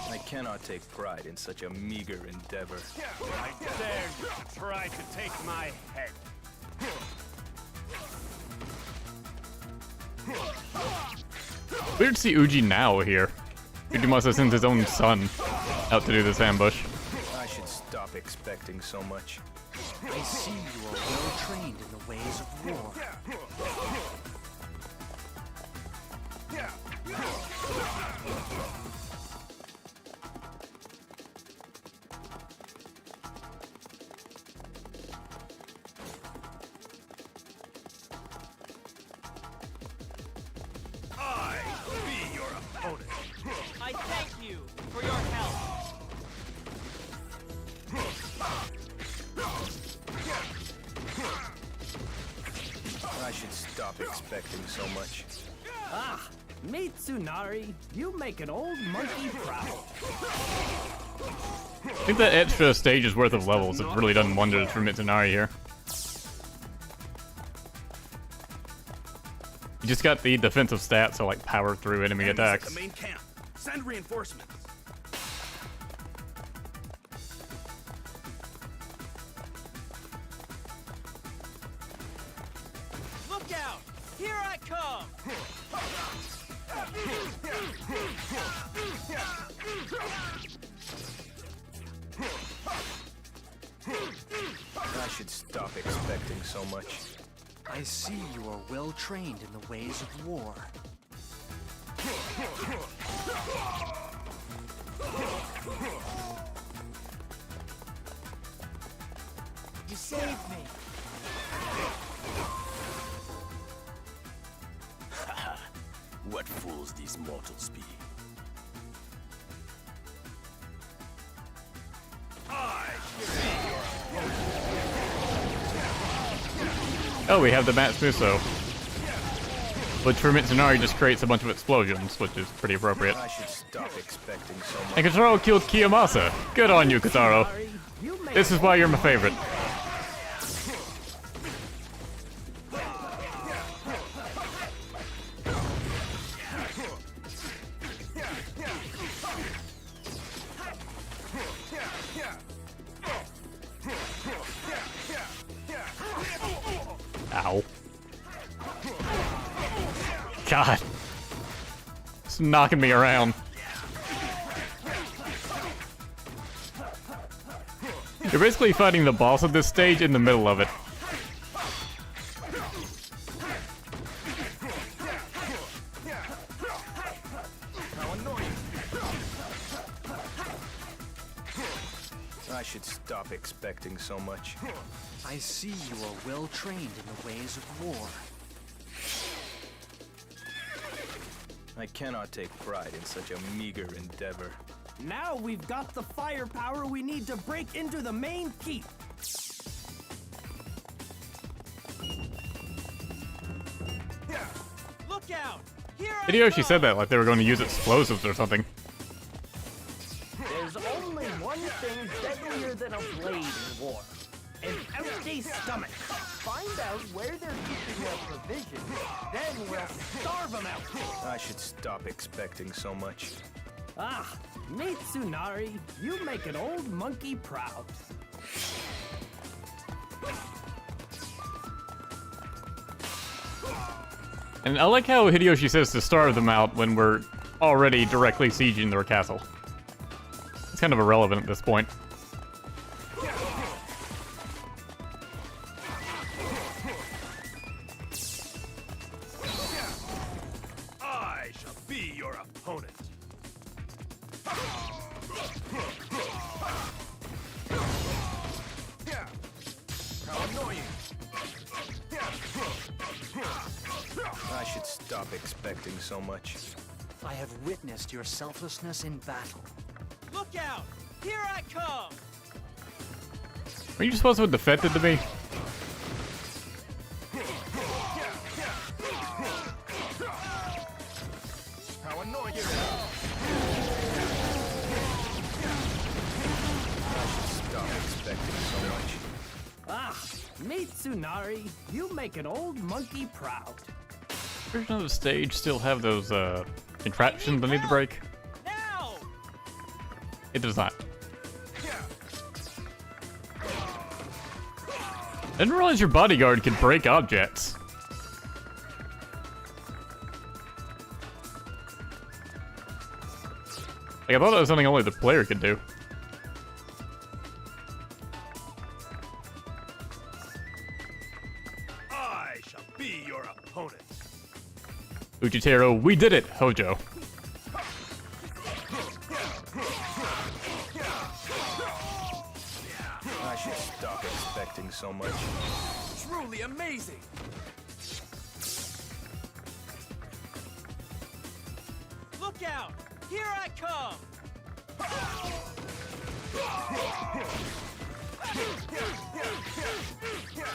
I cannot take pride in such a meager endeavor. I dare you to try to take my head. Weird to see Uji now here. Uji must have sent his own son out to do this ambush. I should stop expecting so much. I see you are well trained in the ways of war. I be your opponent. I thank you for your help. I should stop expecting so much. Ah, Mitsunari, you make an old monkey proud. I think that extra stage's worth of levels have really done wonders for Mitsunari here. You just got the defensive stats, so like power through enemy attacks. The main camp. Send reinforcements. Look out! Here I come! I should stop expecting so much. I see you are well trained in the ways of war. You saved me. What fools these mortals be. I Oh, we have the Matsumoto, which for Mitsunari just creates a bunch of explosions, which is pretty appropriate. I should stop expecting so much. And Kotaro killed Kiyomasa. Good on you, Kotaro. This is why you're my favorite. Ow. God. It's knocking me around. You're basically fighting the boss of this stage in the middle of it. I should stop expecting so much. I see you are well trained in the ways of war. I cannot take pride in such a meager endeavor. Now we've got the firepower we need to break into the main keep. Look out! Here I Hideyoshi come! said that like they were going to use explosives or something. There's only one thing deadlier than a blade in war. An empty stomach. Find out where they're keeping their provisions, then we'll starve them out. I should stop expecting so much. Ah, Mitsunari, you make an old monkey proud. And I like how Hideyoshi says to starve them out when we're already directly sieging their castle. It's kind of irrelevant at this point. I shall be your opponent. How annoying! I should stop expecting so much. I have witnessed your selflessness in battle. Look out! Here I come! Are you supposed to have defected to me? How annoying! I should stop expecting so much. Ah, Mitsunari, you make an old monkey proud. Version of the stage still have those contraptions I need to break? Now! It does not. I didn't realize your bodyguard could break objects. Like, I thought that was something only the player could do. I shall be your opponent. Uchitero, we did it, Hojo. I should stop expecting so much. Truly amazing! Look out! Here I come!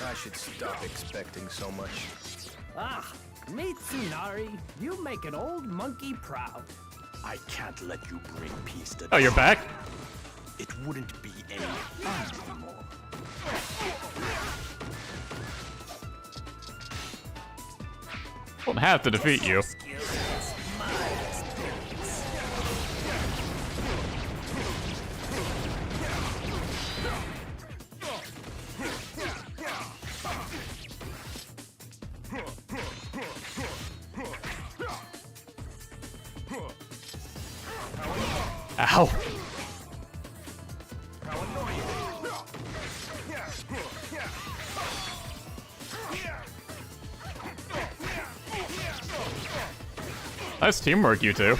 I should stop expecting so much. Ah, Mitsunari, you make an old monkey proud. I can't let you bring peace to Oh, you're back? It wouldn't be any fun anymore. Won't have to defeat you. Ow. Nice teamwork, you two.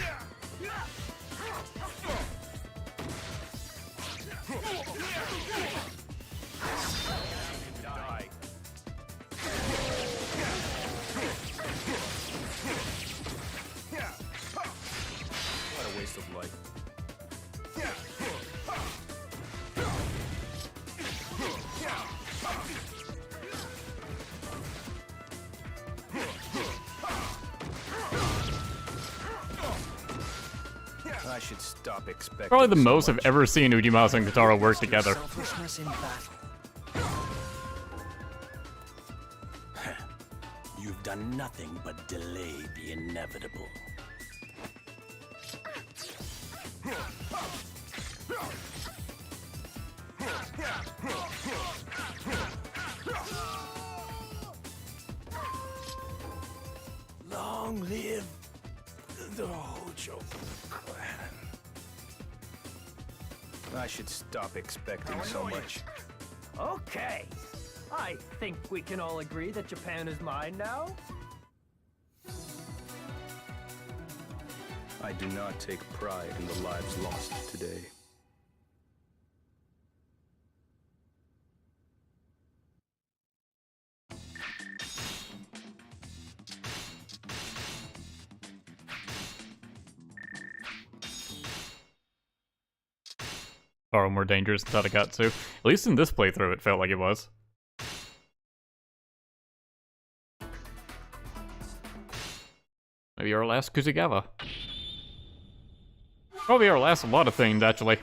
What a waste of life. I should stop expecting. Probably the so most much. I've ever seen Ujimasa and Katara work together. Selflessness in battle. You've done nothing but delay the inevitable. Long live the Hojo clan. I should stop expecting so much. Okay. I think we can all agree that Japan is mine now. I do not take pride in the lives lost today. Far more dangerous than Tadakatsu. At least in this playthrough, it felt like it was. Maybe our last Kuzigawa. Probably our last a lot of things, actually.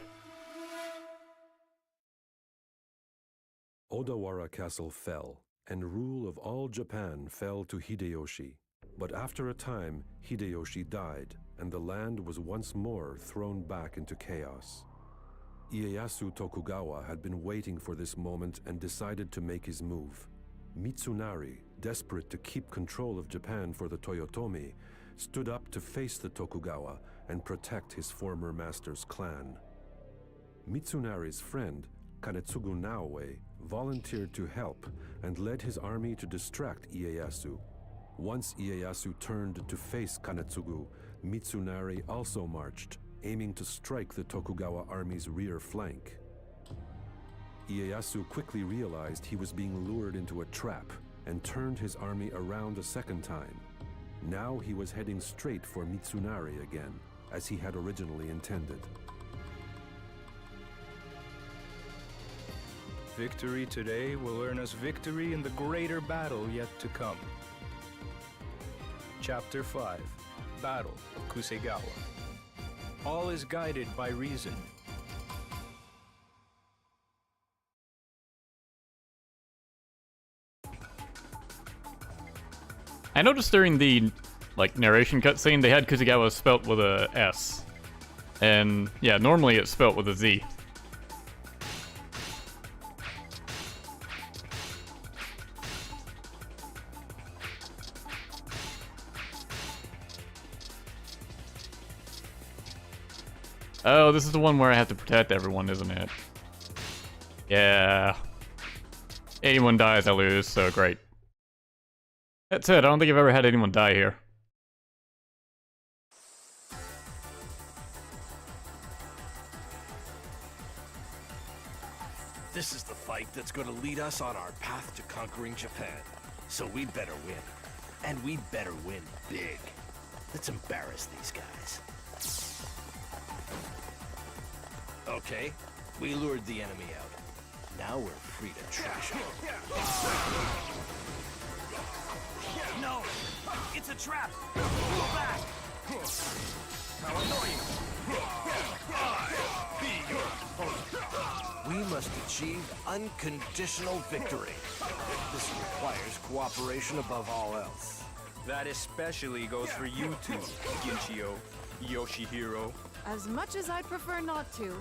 Odawara Castle fell, and rule of all Japan fell to Hideyoshi. But after a time, Hideyoshi died, and the land was once more thrown back into chaos. Ieyasu Tokugawa had been waiting for this moment and decided to make his move. Mitsunari, desperate to keep control of Japan for the Toyotomi, stood up to face the Tokugawa and protect his former master's clan. Mitsunari's friend, Kanetsugu Naoe, volunteered to help and led his army to distract Ieyasu. Once Ieyasu turned to face Kanetsugu, Mitsunari also marched, aiming to strike the Tokugawa army's rear flank. Ieyasu quickly realized he was being lured into a trap and turned his army around a second time. Now he was heading straight for Mitsunari again, as he had originally intended. Victory today will earn us victory in the greater battle yet to come. Chapter 5, Battle of Kusegawa. All is guided by reason. I noticed during the narration cutscene they had Kuzigawa spelt with a S. And yeah, normally it's spelt with a Z. Oh, this is the one where I have to protect everyone, isn't it? Yeah. Anyone dies, I lose, so great. That's it, I don't think I've ever had anyone die here. This is the fight that's going to lead us on our path to conquering Japan. So we better win. And we better win big. Let's embarrass these guys. Okay, we lured the enemy out. Now we're free to trash them. No! It's a trap! Go back! How annoying! Be your opponent. We must achieve unconditional victory. This requires cooperation above all else. That especially goes for you two, Ginchio, Yoshihiro. As much as I'd prefer not to,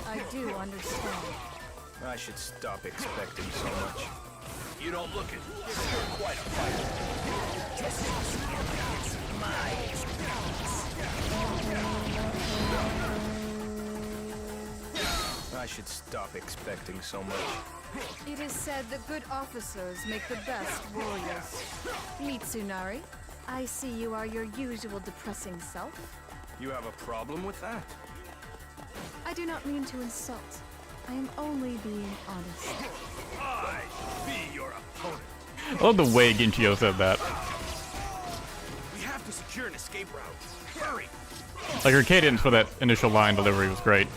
I do understand. I should stop expecting so much. You don't look it. You're quite a fighter. I should stop expecting so much. It is said that good officers make the best warriors. Mitsunari, I see you are your usual depressing self. You have a problem with that? I do not mean to insult. I am only being honest. I be your opponent. I love the way Ginchio said that. We have to secure an escape route. Hurry! Like, her cadence for that initial line delivery was great.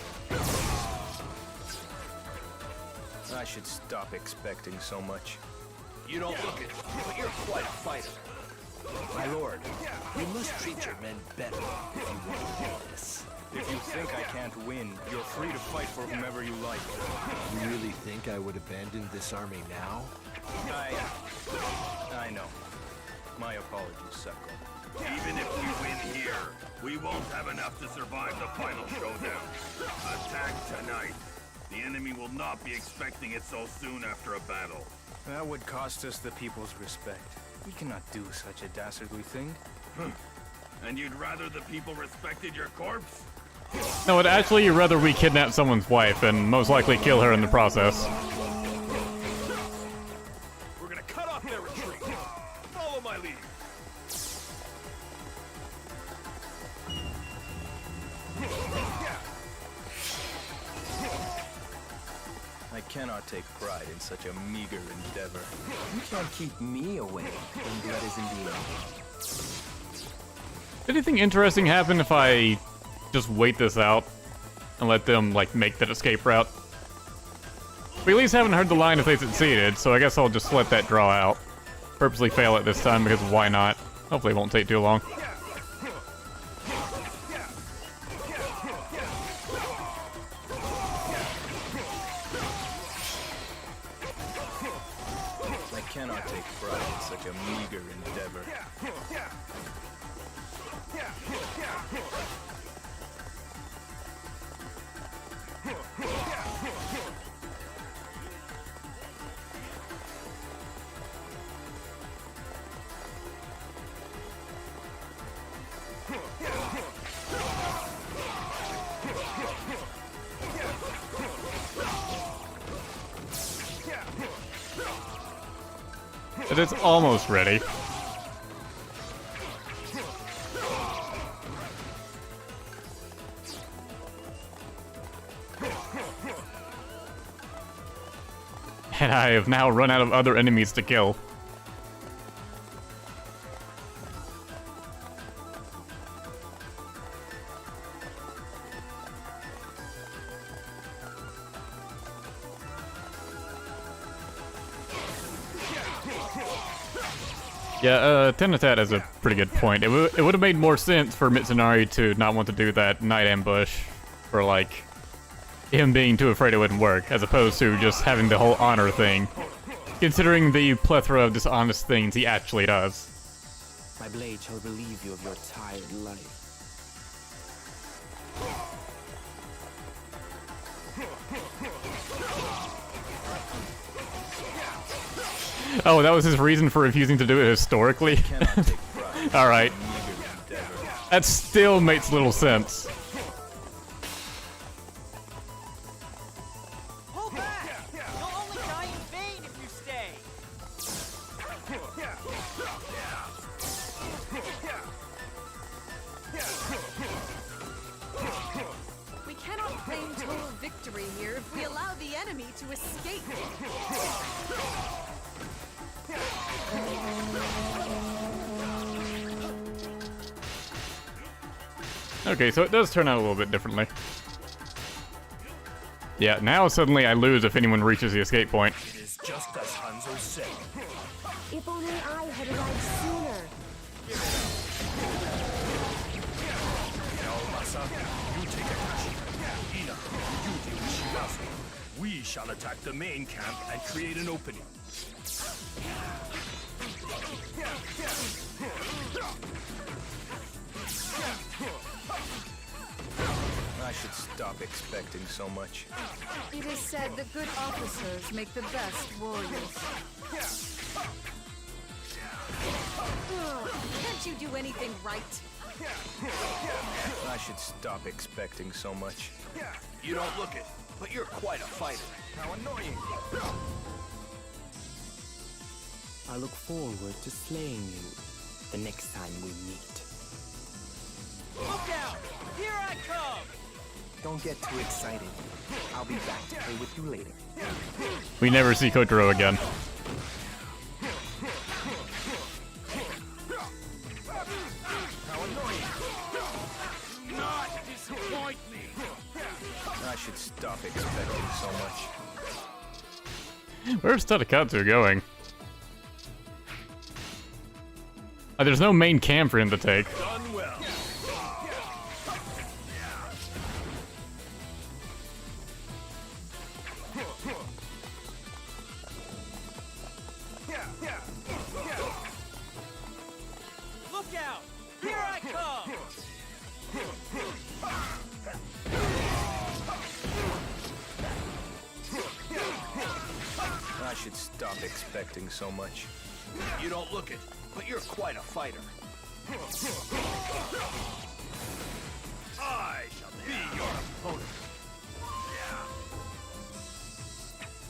I should stop expecting so much. You don't look it, but you're quite a fighter. My lord, you must treat your men better if you want to win this. If you think I can't win, you're free to fight for whomever you like. You really think I would abandon this army now? I know. My apologies, Sekko. Even if we win here, we won't have enough to survive the final showdown. Attack tonight. The enemy will not be expecting it so soon after a battle. That would cost us the people's respect. We cannot do such a dastardly thing. And you'd rather the people respected your corpse? No, I'd actually rather we kidnap someone's wife and most likely kill her in the process. We're gonna cut off their retreat. Follow my lead. I cannot take pride in such a meager endeavor. You can't keep me away when blood is in the air. Anything interesting happen if I just wait this out and let them, like, make that escape route? We at least haven't heard the line if they succeeded, so I guess I'll just let that draw out. Purposely fail it this time because why not? Hopefully it won't take too long. I cannot take pride in such a meager endeavor. But it's almost ready. And I have now run out of other enemies to kill. Yeah, Tenatat has a pretty good point. It would have made more sense for Mitsunari to not want to do that night ambush for, like, him being too afraid it wouldn't work, as opposed to just having the whole honor thing, considering the plethora of dishonest things he actually does. My blade shall relieve you of your tired life. Oh, that was his reason for refusing to do it historically? Alright. That still makes little sense. Pull back! You'll only die in vain if you stay! We cannot claim total victory here if we allow the enemy to escape. Okay, so it does turn out a little bit differently. Yeah, now suddenly I lose if anyone reaches the escape point. It is just as Hanzo said. If only I had arrived sooner. Masa, you take Akashi. Ina, you deal with Shimazu. We shall attack the main camp and create an opening. I should stop expecting so much. It is said that good officers make the best warriors. Can't you do anything right? I should stop expecting so much. You don't look it, but you're quite a fighter. How annoying! I look forward to slaying you the next time we meet. Look out! Here I come! Don't get too excited. I'll be back to play with you later. We never see Kotaro again. How annoying! Do not disappoint me. I should stop expecting so much. Where's Tadakatsu going? There's no main camp for him to take. Done well. Look out! Here I come! I should stop expecting so much. You don't look it, but you're quite a fighter. I shall be your opponent.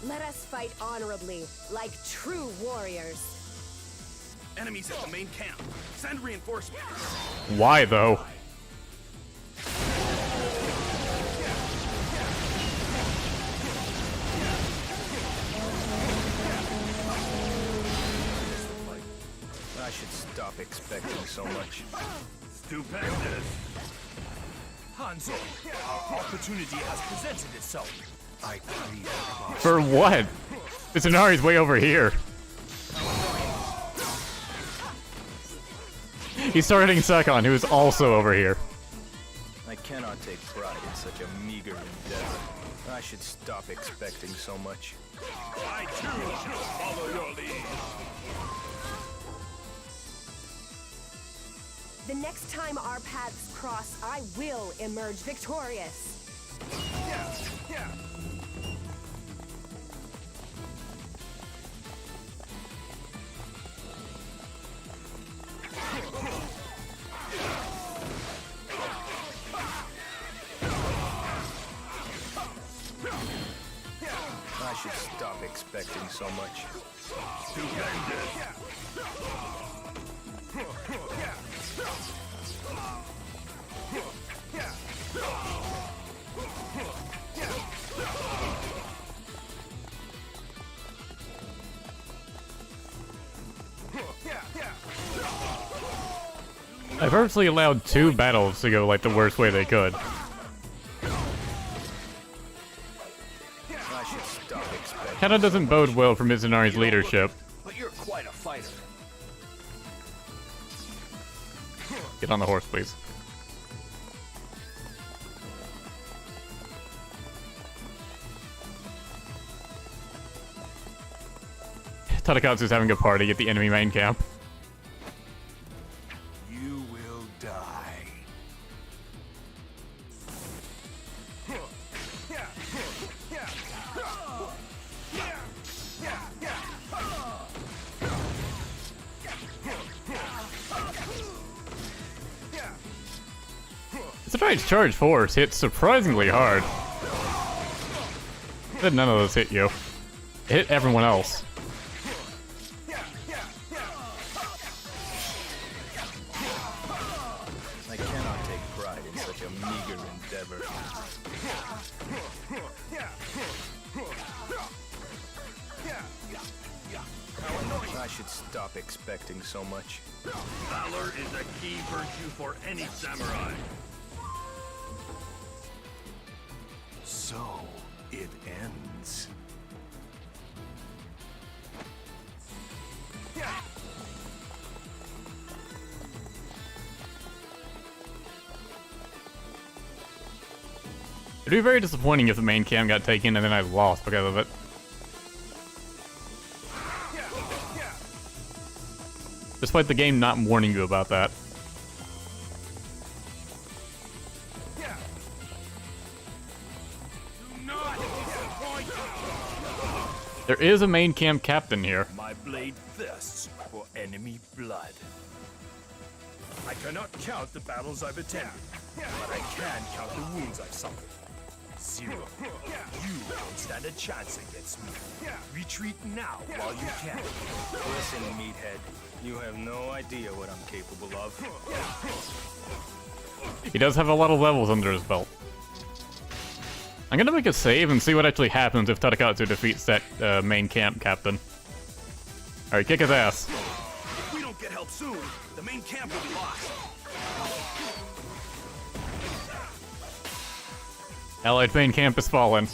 Let us fight honorably, like true warriors. Enemies at the main camp. Send reinforcements. Why though? I should stop expecting so much. Stupendous. Hanzo, our opportunity has presented itself. I crave For what? Mitsunari's way over here. He's targeting Sekon, who is also over here. I cannot take pride in such a meager endeavor. I should stop expecting so much. I too shall follow your lead. The next time our paths cross, I will emerge victorious. I should stop expecting so much. Stupendous. I purposely allowed 2 battles to go like the worst way they could. I should stop expecting. Kinda doesn't bode well for Mitsunari's leadership. But you're quite a fighter. Get on the horse, please. Tadakatsu's having a party at the enemy main camp. You will die. Mitsunari's charge force hits surprisingly hard. But none of those hit you. It hit everyone else. I cannot take pride in such a meager endeavor. I should stop expecting so much. Valor is a key virtue for any samurai. So it ends. It'd be very disappointing if the main cam got taken and then I lost because of it. Despite the game not warning you about that. There is a main camp captain here. My blade thirsts for enemy blood. I cannot count the battles I've attended, but I can count the wounds I've suffered. 0. You don't stand a chance against me. Retreat now while you can. Listen, meathead, you have no idea what I'm capable of. He does have a lot of levels under his belt. I'm gonna make a save and see what actually happens if Tadakatsu defeats that main camp captain. Alright, kick his ass. If we don't get help soon, the main camp will be lost. Allied main camp is fallen.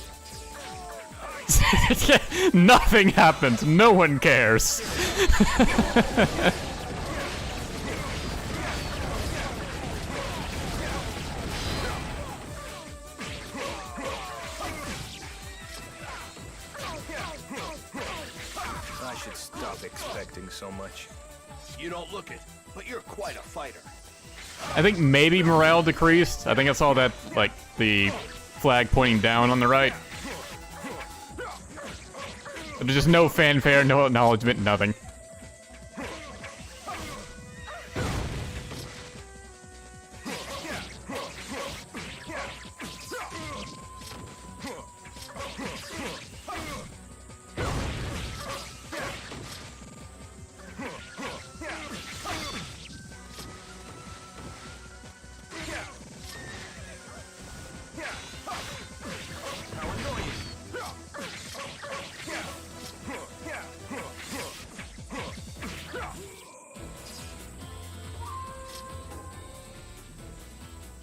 Nothing happens. No one cares. expecting so much. You don't look it, but you're quite a fighter. I think maybe morale decreased. I think I saw that, like, the flag pointing down on the right. But there's just no fanfare, no acknowledgement, nothing.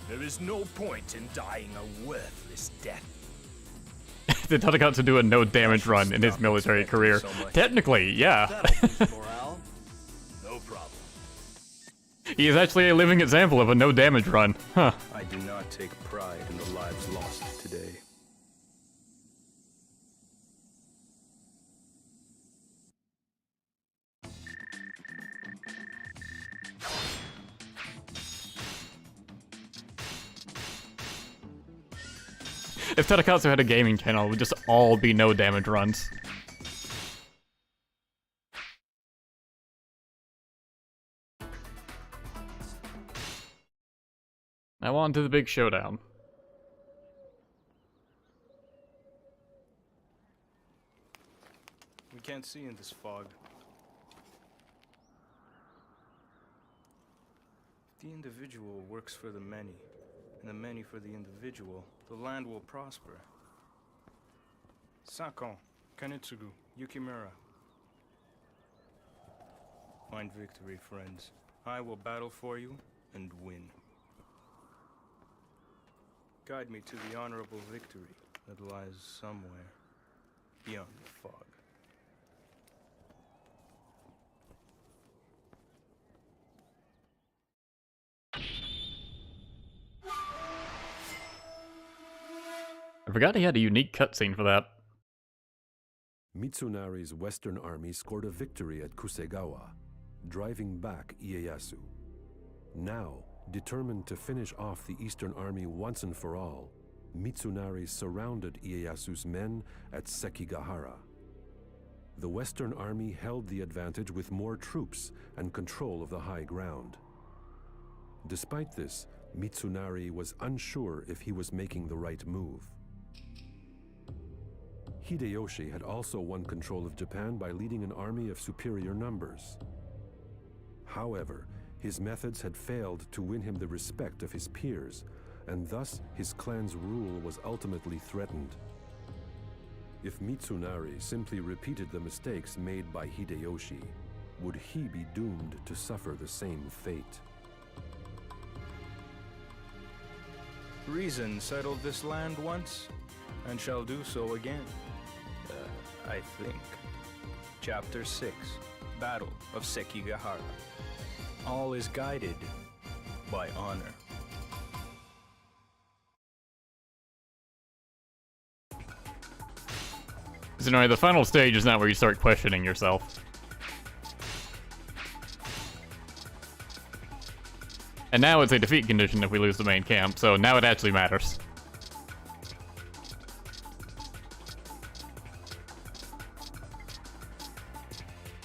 There is no point in dying a worthless death. Did Tadakatsu do a no damage run in his military career? Technically, yeah. Morale? No problem. He is actually a living example of a no damage run. Huh. I do not take pride in the lives lost today. If Tadakatsu had a gaming channel, it would just all be no damage runs. Now on to the big showdown. We can't see in this fog. If the individual works for the many, and the many for the individual, the land will prosper. Sakon, Kanetsugu, Yukimura. Find victory, friends. I will battle for you and win. Guide me to the honorable victory that lies somewhere beyond the fog. I forgot he had a unique cutscene for that. Mitsunari's Western army scored a victory at Kusegawa, driving back Ieyasu. Now, determined to finish off the Eastern army once and for all, Mitsunari surrounded Ieyasu's men at Sekigahara. The Western army held the advantage with more troops and control of the high ground. Despite this, Mitsunari was unsure if he was making the right move. Hideyoshi had also won control of Japan by leading an army of superior numbers. However, his methods had failed to win him the respect of his peers, and thus his clan's rule was ultimately threatened. If Mitsunari simply repeated the mistakes made by Hideyoshi, would he be doomed to suffer the same fate? Reason settled this land once, and shall do so again. I think. Chapter 6, Battle of Sekigahara. All is guided by honor. Mitsunari, the final stage is not where you start questioning yourself. And now it's a defeat condition if we lose the main camp, so now it actually matters.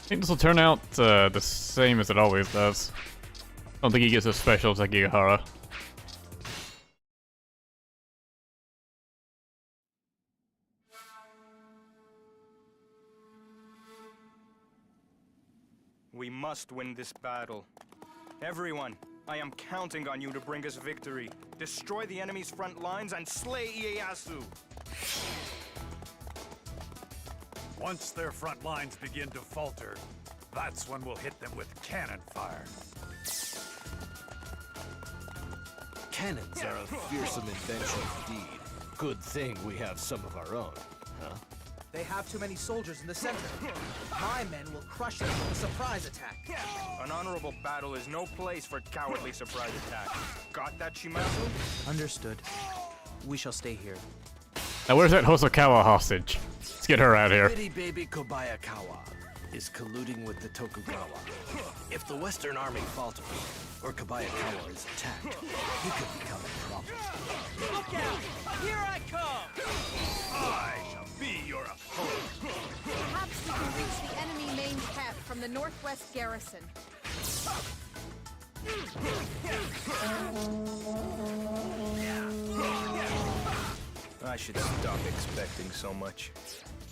I think this will turn out the same as it always does. I don't think he gets a special Sekigahara. We must win this battle. Everyone, I am counting on you to bring us victory. Destroy the enemy's front lines and slay Ieyasu. Once their front lines begin to falter, that's when we'll hit them with cannon fire. Cannons are a fearsome invention indeed. Good thing we have some of our own, huh? They have too many soldiers in the center. My men will crush them with a surprise attack. An honorable battle is no place for cowardly surprise attacks. Got that, Shimazu? Understood. We shall stay here. Now where's that Hosokawa hostage? Let's get her out here. Pretty baby Kobayakawa. is colluding with the Tokugawa. If the Western Army falters, or Kobayakawa is attacked, he could become a problem. Look out! Here I come! I shall be your opponent. Perhaps we can reach the enemy main camp from the northwest garrison. I should stop expecting so much.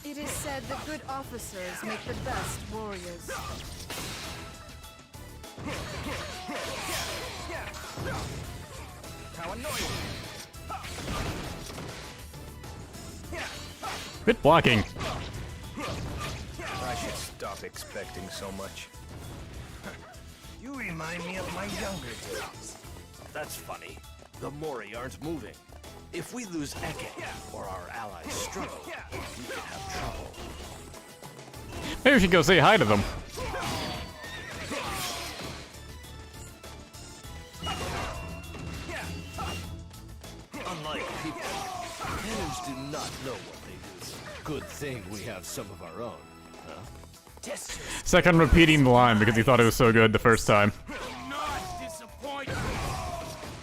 It is said that good officers make the best warriors. How annoying! Quit blocking. I should stop expecting so much. You remind me of my younger days. That's funny. The Mori aren't moving. If we lose Eke, or our allies struggle, we could have trouble. Maybe we should go say hi to them. Unlike people, cannons do not know what they do. Good thing we have some of our own, huh? Second repeating the line because he thought it was so good the first time.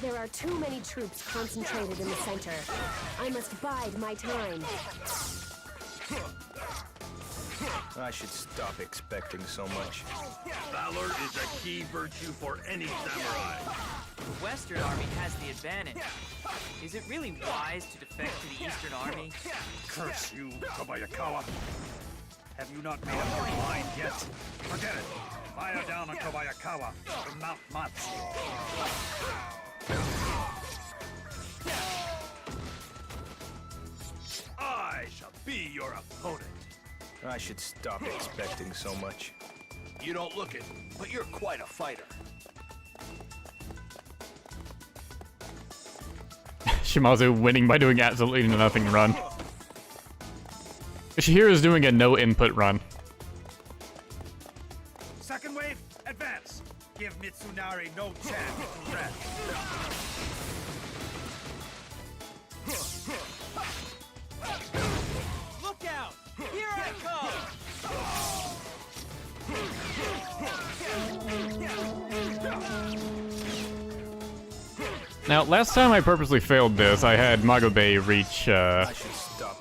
There are too many troops concentrated in the center. I must bide my time. I should stop expecting so much. Valor is a key virtue for any samurai. The Western Army has the advantage. Is it really wise to defect to the Eastern Army? Curse you, Kobayakawa. Have you not made up your mind yet? Forget it. Fire down on Kobayakawa from Mount Matsu. I shall be your opponent. I should stop expecting so much. You don't look it, but you're quite a fighter. Shimazu winning by doing absolutely nothing run. Shihiro is doing a no input run. Second wave, advance. Give Mitsunari no chance to rest. Look out! Here I come! Now, last time I purposely failed this, I had Magobe reach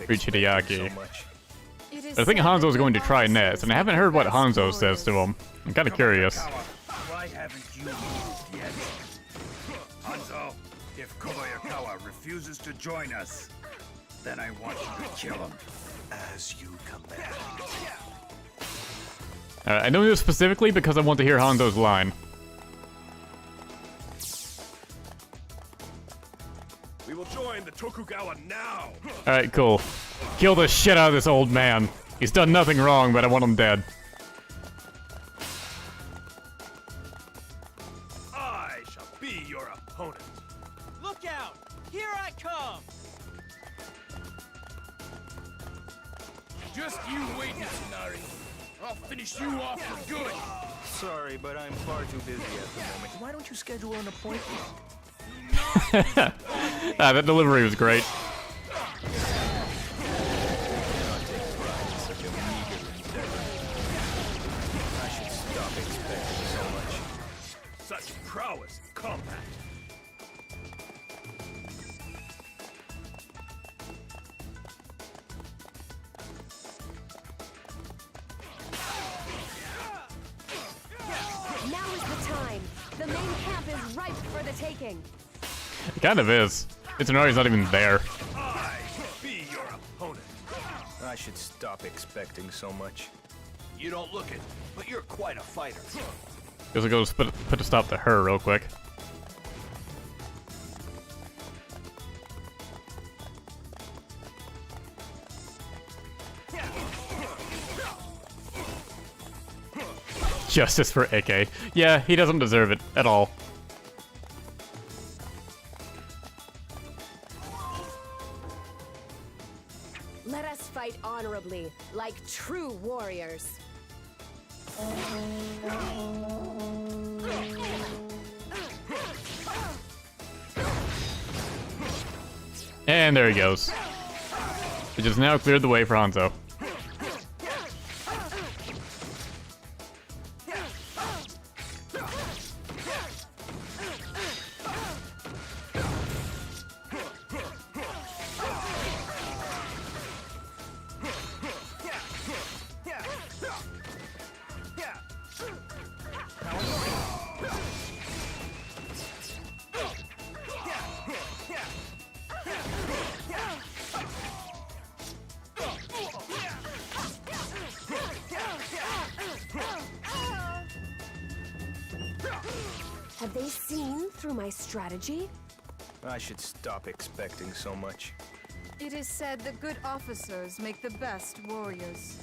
Hideaki. I think Hanzo's going to try next, and I haven't heard what Hanzo says to him. I'm kind of curious. Why haven't you moved yet? Hanzo, if Kobayakawa refuses to join us, then I want you to kill him. As you command. I know this specifically because I want to hear Hanzo's line. We will join the Tokugawa now. Alright, cool. Kill the shit out of this old man. He's done nothing wrong, but I want him dead. I shall be your opponent. Look out! Here I come! Just you wait, Mitsunari. I'll finish you off for good. Sorry, but I'm far too busy at the moment. Why don't you schedule an appointment? That delivery was great. I should stop expecting so much. Such prowess in combat. Now is the time. The main camp is ripe for the taking. It kind of is. Mitsunari's not even there. I shall be your opponent. I should stop expecting so much. You don't look it, but you're quite a fighter. Guess I'll go put a stop to her real quick. Justice for Ike. Yeah, he doesn't deserve it at all. Let us fight honorably, like true warriors. And there he goes. Which has now cleared the way for Hanzo. they seen through my strategy? I should stop expecting so much. It is said that good officers make the best warriors.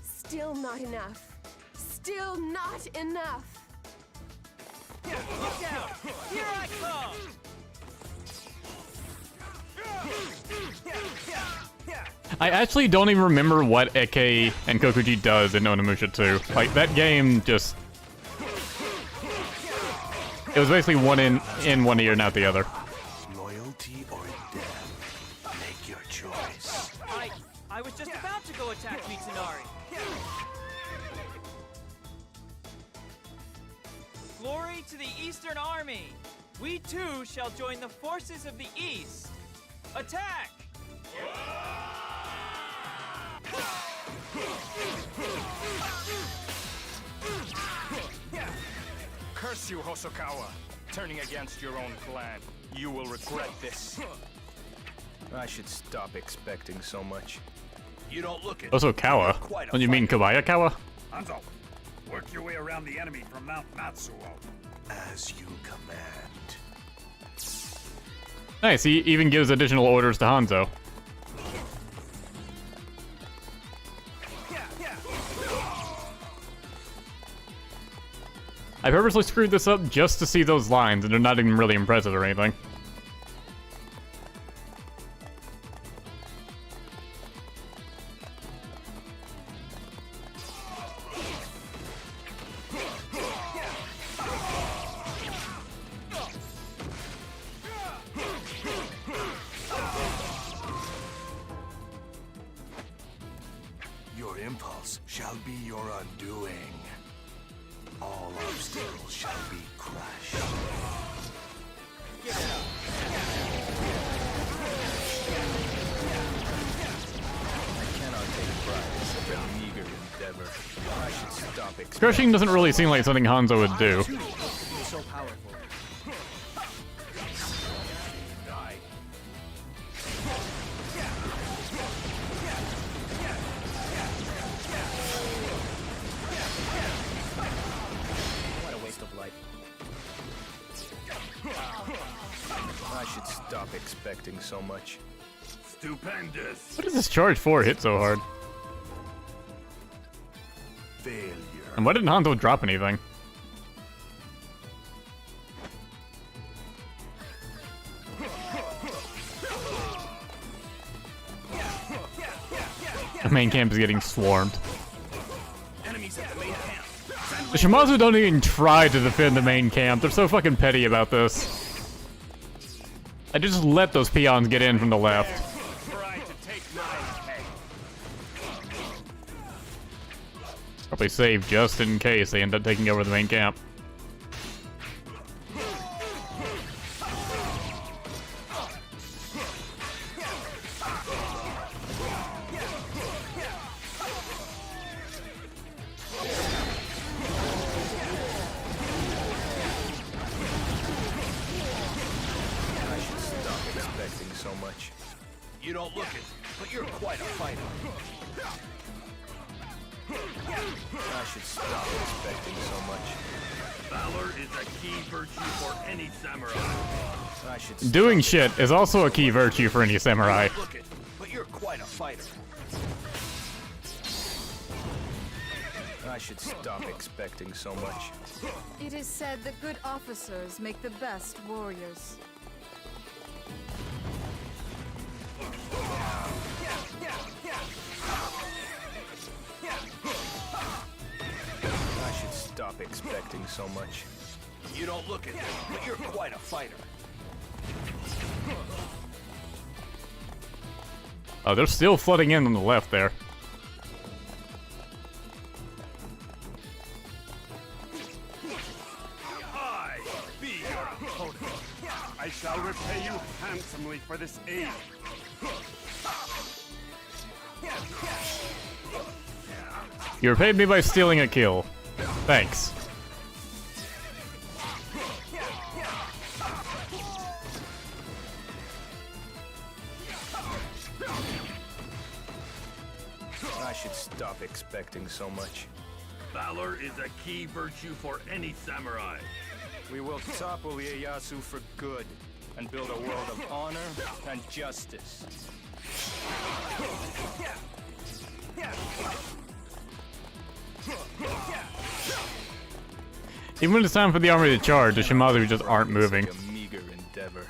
Still not enough. Still not enough. Look out! Here I come! I actually don't even remember what Eke and Kokuji does in Onimusha 2. Like, that game just... It was basically one in one ear, not the other. Loyalty or death? Make your choice. I was just about to go attack Mitsunari. Glory to the Eastern Army! We too shall join the forces of the East! Attack! Curse you, Hosokawa! Turning against your own clan. You will regret this. I should stop expecting so much. You don't look it. Hosokawa? Don't you mean Kobayakawa? Hanzo, work your way around the enemy from Mount Matsuo. As you command. Nice, he even gives additional orders to Hanzo. I purposely screwed this up just to see those lines, and they're not even really impressive or anything. Your impulse shall be your undoing. All obstacles shall be crushed. I cannot take pride in such a meager endeavor. I should stop expecting. Crushing doesn't really seem like something Hanzo would do. So powerful. What a waste of life. I should stop expecting so much. Stupendous! What does this charge 4 hit so hard? Failure. And why didn't Hanzo drop anything? The main camp is getting swarmed. The Shimazu don't even try to defend the main camp. They're so fucking petty about this. I just let those peons get in from the left. Probably save just in case they end up taking over the main camp. So much. You don't look it, but you're quite a fighter. I should stop expecting so much. Valor is a key virtue for any samurai. I should Doing shit is also a key virtue for any samurai. Look it, but you're quite a fighter. I should stop expecting so much. It is said that good officers make the best warriors. I should stop expecting so much. You don't look it, but you're quite a fighter. Oh, they're still flooding in on the left there. I be your opponent. I shall repay you handsomely for this aid. You repaid me by stealing a kill. Thanks. I should stop expecting so much. Valor is a key virtue for any samurai. We will topple Ieyasu for good and build a world of honor and justice. Even when it's time for the army to charge, the Shimazu just aren't moving. Such a meager endeavor.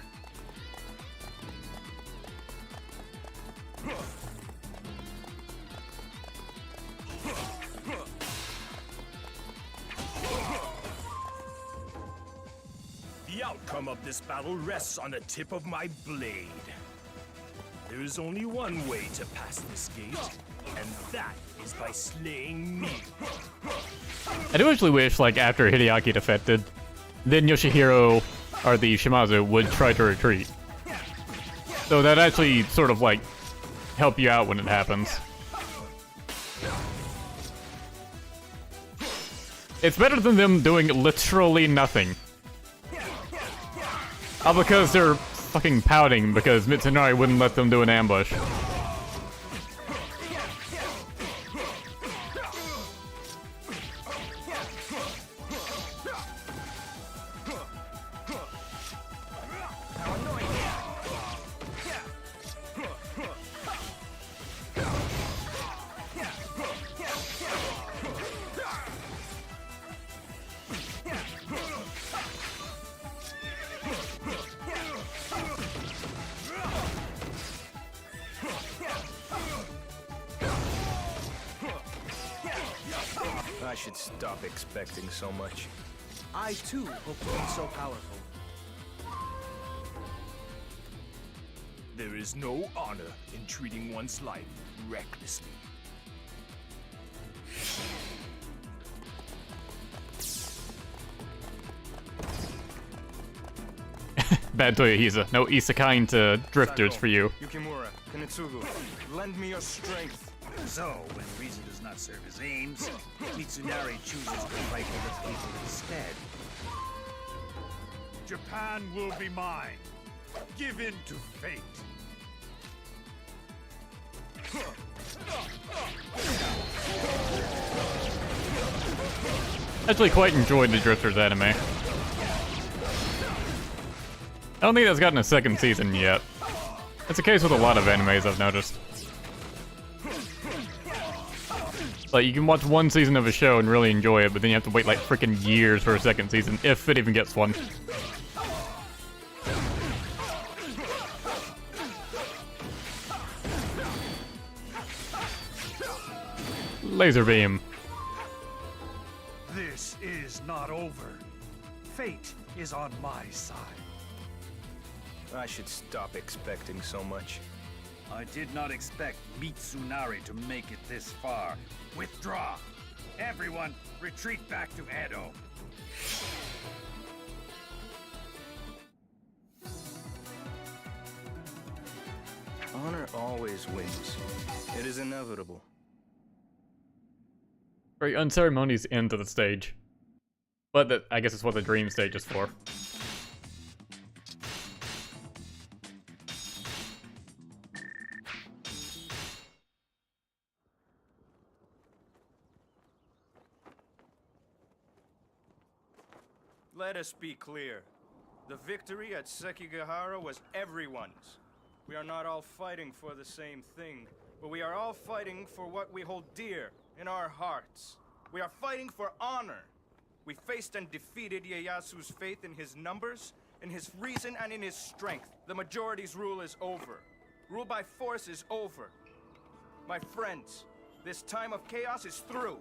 The outcome of this battle rests on the tip of my blade. There is only one way to pass this gate, and that is by slaying me. I do actually wish, like, after Hideaki defected, then Yoshihiro, or the Shimazu, would try to retreat. So that actually sort of, like, help you out when it happens. It's better than them doing literally nothing. All because they're fucking pouting because Mitsunari wouldn't let them do an ambush. I should stop expecting so much. I too hope to be so powerful. There is no honor in treating one's life recklessly. Bad Toyohisa. No isekai into drifters for you. Yukimura, Kanetsugu, lend me your strength. So, when reason does not serve his aims, Mitsunari chooses to fight for the people instead. Japan will be mine. Give in to fate. Actually quite enjoyed the Drifters anime. I don't think that's gotten a second season yet. That's the case with a lot of animes I've noticed. Like, you can watch one season of a show and really enjoy it, but then you have to wait like freaking years for a second season, if it even gets one. Laser beam. This is not over. Fate is on my side. I should stop expecting so much. I did not expect Mitsunari to make it this far. Withdraw! Everyone, retreat back to Edo! Honor always wins. It is inevitable. Very unceremonious end to the stage. But that, I guess it's what the dream stage is for. Let us be clear. The victory at Sekigahara was everyone's. We are not all fighting for the same thing, but we are all fighting for what we hold dear in our hearts. We are fighting for honor. We faced and defeated Ieyasu's faith in his numbers, in his reason, and in his strength. The majority's rule is over. Rule by force is over. My friends, this time of chaos is through.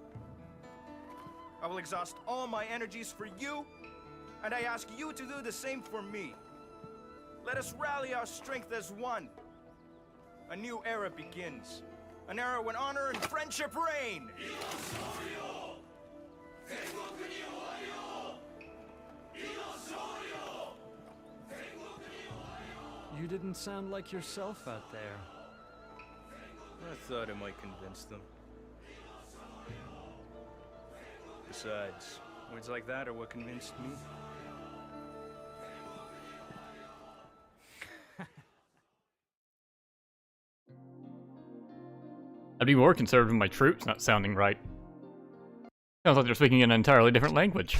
I will exhaust all my energies for you, and I ask you to do the same for me. Let us rally our strength as one. A new era begins. An era when honor and friendship reign! You didn't sound like yourself out there. I thought it might convince them. Besides, words like that are what convinced me. I'd be more concerned with my troops not sounding right. Sounds like they're speaking an entirely different language.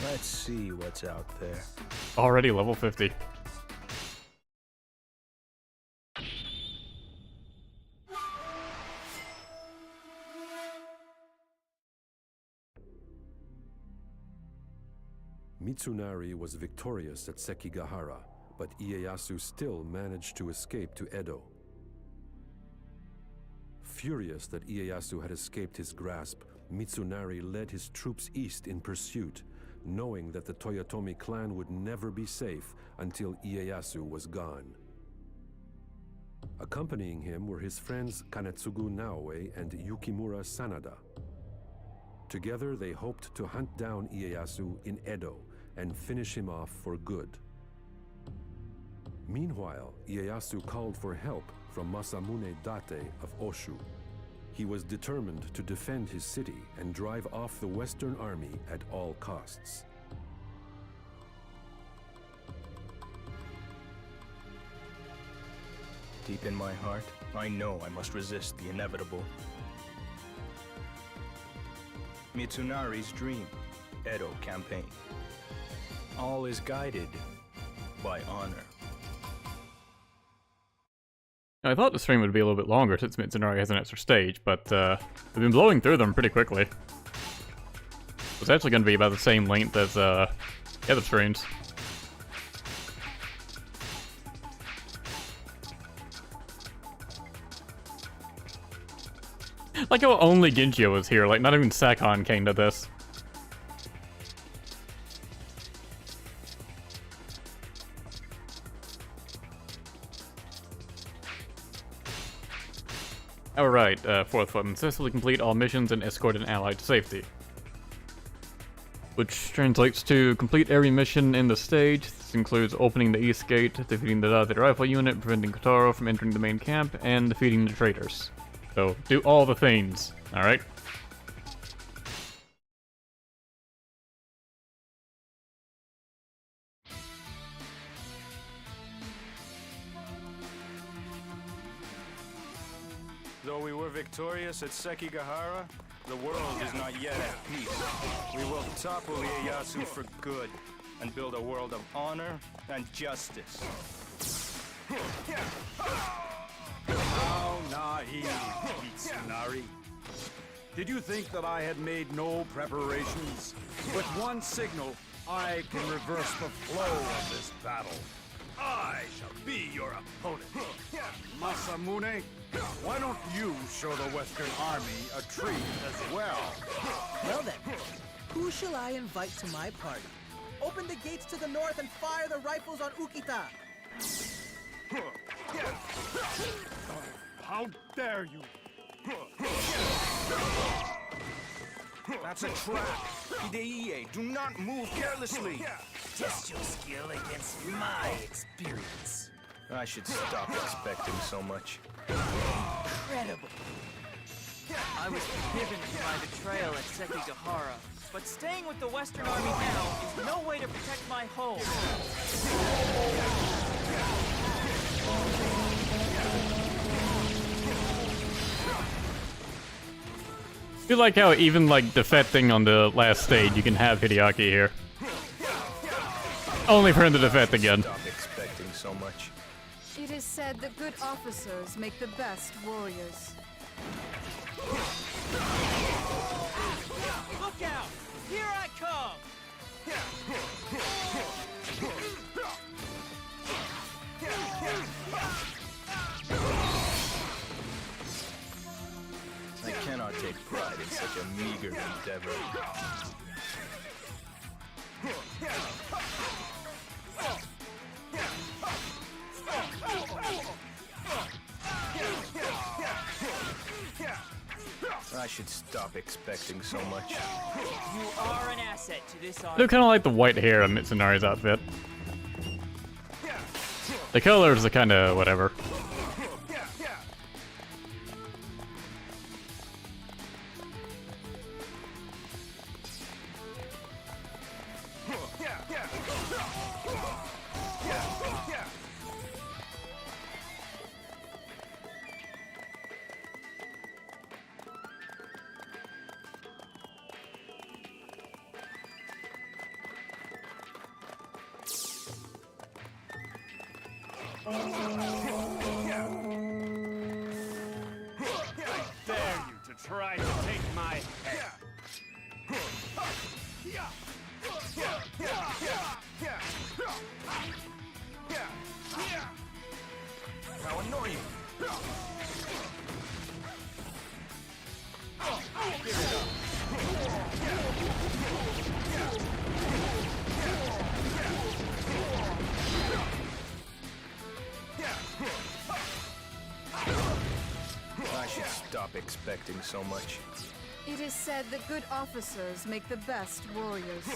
Let's see what's out there. Already level 50. Mitsunari was victorious at Sekigahara, but Ieyasu still managed to escape to Edo. Furious that Ieyasu had escaped his grasp, Mitsunari led his troops east in pursuit, knowing that the Toyotomi clan would never be safe until Ieyasu was gone. Accompanying him were his friends Kanetsugu Naoe and Yukimura Sanada. Together they hoped to hunt down Ieyasu in Edo and finish him off for good. Meanwhile, Ieyasu called for help from Masamune Date of Oshu. He was determined to defend his city and drive off the Western army at all costs. Deep in my heart, I know I must resist the inevitable. Mitsunari's dream, Edo Campaign. All is guided by honor. I thought the stream would be a little bit longer since Mitsunari has an extra stage, but we've been blowing through them pretty quickly. It's actually going to be about the same length as the other streams. Like how only Genjio was here, like not even Sakon came to this. Alright, fourth weapon. Successfully complete all missions and escort an ally to safety. Which translates to complete every mission in the stage. This includes opening the east gate, defeating the Date rifle unit, preventing Kotaro from entering the main camp, and defeating the traitors. So, do all the things, alright? Though we were victorious at Sekigahara, the world is not yet at peace. We will topple Ieyasu for good and build a world of honor and justice. How naive, Mitsunari. Did you think that I had made no preparations? With one signal, I can reverse the flow of this battle. I shall be your opponent. Masamune, why don't you show the Western Army a treat as well? Well then, who shall I invite to my party? Open the gates to the north and fire the rifles on Ukita! How dare you! That's a trap! Hideye, do not move carelessly! Test your skill against my experience. I should stop expecting so much. Incredible. I was forgiven for my betrayal at Sekigahara, but staying with the Western Army now is no way to protect my home. I feel like how even like defecting on the last stage, you can have Hideaki here. Only for him to defect again. Stop expecting so much. It is said that good officers make the best warriors. Look out! Here I come! I cannot take pride in such a meager endeavor. I should stop expecting so much. You are an asset to this army. They're kind of like the white hair on Mitsunari's outfit. The colors are kind of whatever. dare you to try to take my head. How annoying! I should stop expecting so much. It is said that good officers make the best warriors.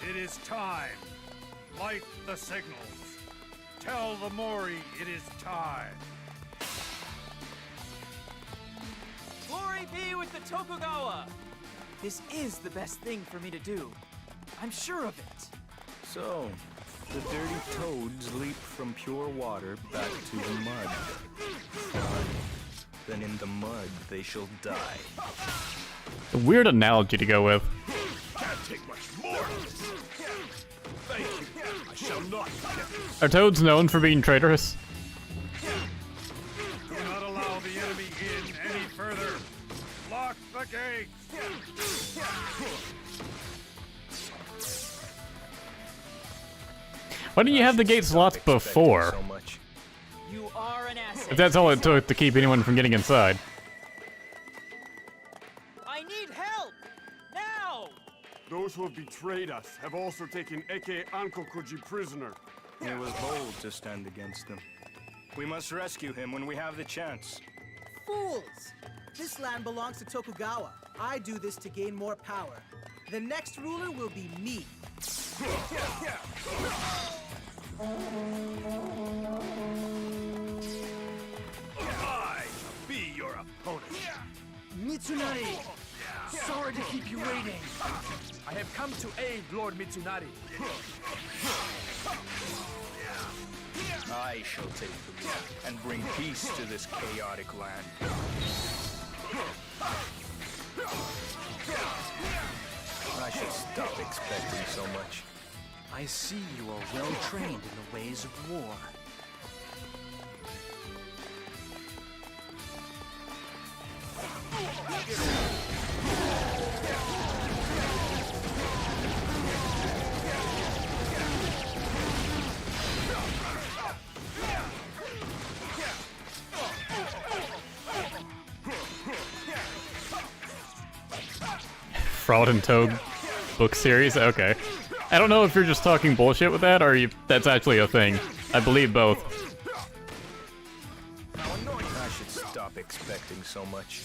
It is time. Light the signals. Tell the Mori it is time. Glory be with the Tokugawa! This is the best thing for me to do. I'm sure of it. So, the dirty toads leap from pure water back to the mud. Fine. Then in the mud they shall die. A weird analogy to go with. Can't take much more. Thank you. I shall not forget this. Are toads known for being traitorous? Do not allow the enemy in any further. Lock the gates. Why didn't you have the gates locked before? So much. You are an asset. If that's all it took to keep anyone from getting inside. I need help! Now! Those who have betrayed us have also taken Eke Ankokuji prisoner. It was bold to stand against them. We must rescue him when we have the chance. Fools! This land belongs to Tokugawa. I do this to gain more power. The next ruler will be me. I shall be your opponent. Mitsunari! Sorry to keep you waiting. I have come to aid Lord Mitsunari. I shall take the lead and bring peace to this chaotic land. I should stop expecting so much. I see you are well trained in the ways of war. Fraud and Toad book series? Okay. I don't know if you're just talking bullshit with that, or that's actually a thing. I believe both. I should stop expecting so much.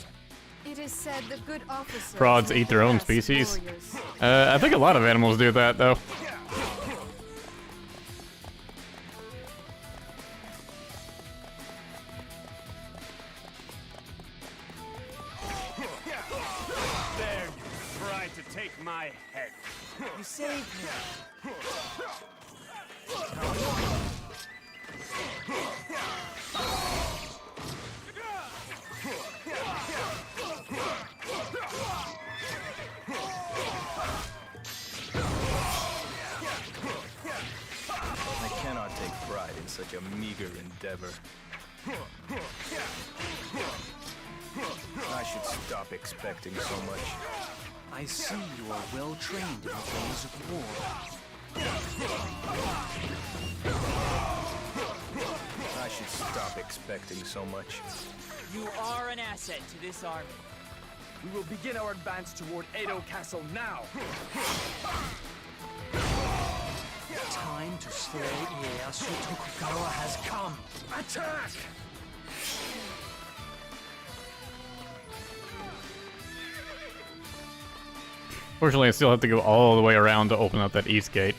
It is said that good officers Frauds make eat the their own best species. warriors. I think a lot of animals do that, though. There you tried to take my head. You saved me. I cannot take pride in such a meager endeavor. I should stop expecting so much. I see you are well trained in the ways of war. I should stop expecting so much. You are an asset to this army. We will begin our advance toward Edo Castle now. Time to slay Ieyasu Tokugawa has come. Attack! Fortunately, I still have to go all the way around to open up that east gate.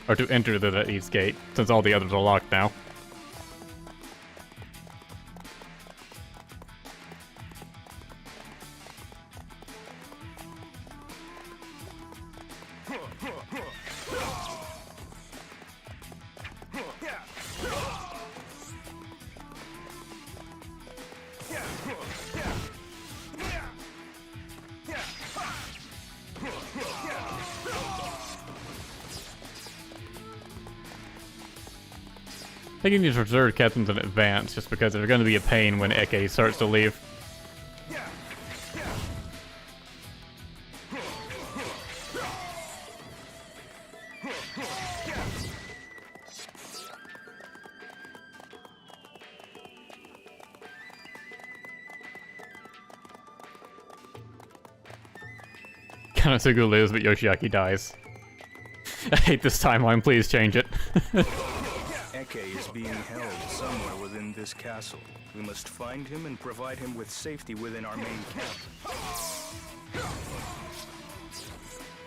Or to enter that east gate, since all the others are locked now. Taking these reserve captains in advance, just because they're going to be a pain when Eke starts to leave. Kanosugu lives, but Yoshiaki dies. I hate this timeline, please change it. Eke is being held somewhere within this castle. We must find him and provide him with safety within our main camp.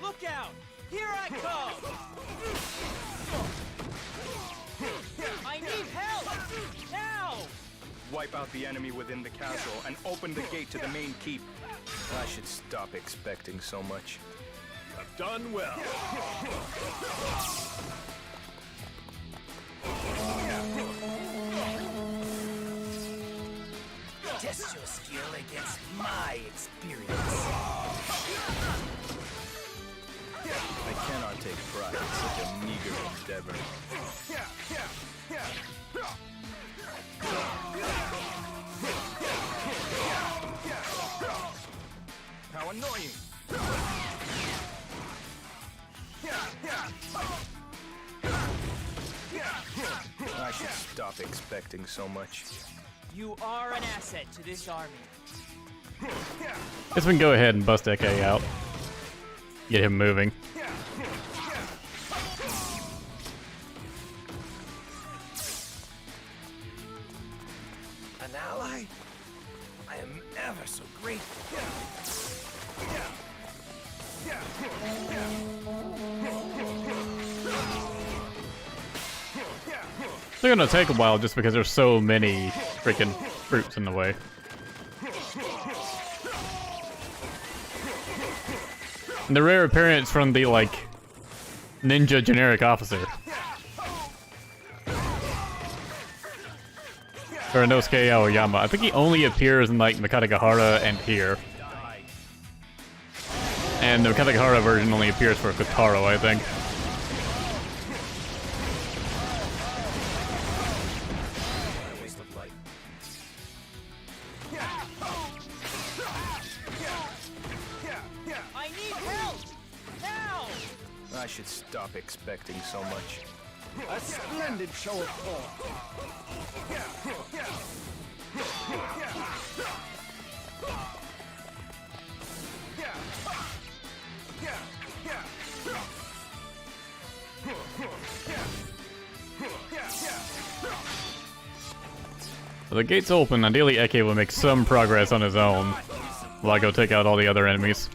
Look out! Here I come! I need help! Now! Wipe out the enemy within the castle and open the gate to the main keep. I should stop expecting so much. I've done well. Test your skill against my experience. I cannot take pride in such a meager endeavor. How annoying! I should stop expecting so much. You are an asset to this army. Guess we can go ahead and bust Eke out. Get him moving. An ally? I am ever so grateful. They're gonna take a while just because there's so many freaking fruits in the way. And the rare appearance from the, like, ninja generic officer. Or Inosuke Aoyama. I think he only appears in, like, Sekigahara and here. And the Sekigahara version only appears for Kotaro, I think. I need help! Now! I should stop expecting so much. A splendid show of force. The gate's open. Ideally, Eke will make some progress on his own while I go take out all the other enemies.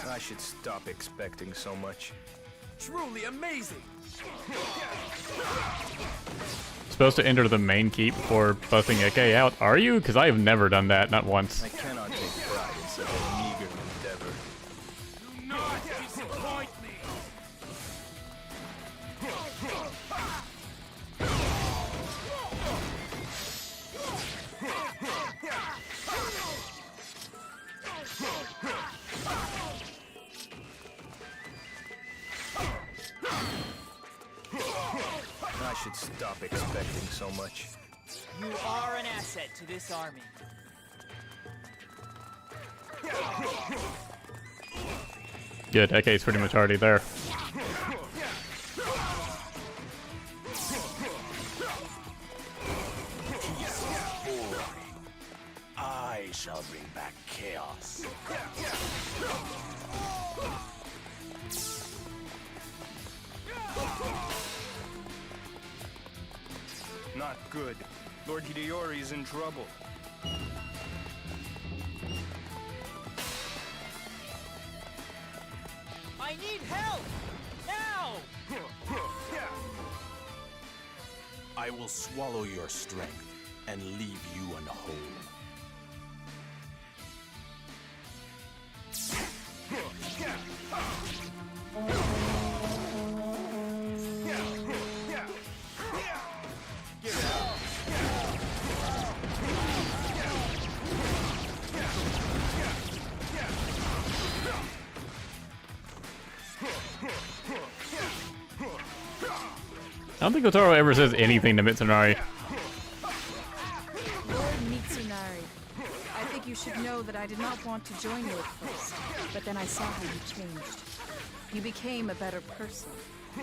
I should stop expecting so much. Truly amazing! Supposed to enter the main keep before busting Eke out? Are you? Because I have never done that, not once. I cannot take pride in such a meager endeavor. Do not disappoint me! I should stop expecting so much. You are an asset to this army. Good, Eke's pretty much already there. I shall bring back chaos. Not good. Lord Hideyori is in trouble. I need help! Now! I will swallow your strength and leave you unwhole. I don't think Otaro ever says anything to Mitsunari. Lord Mitsunari, I think you should know that I did not want to join you at first, but then I saw how you changed. You became a better person.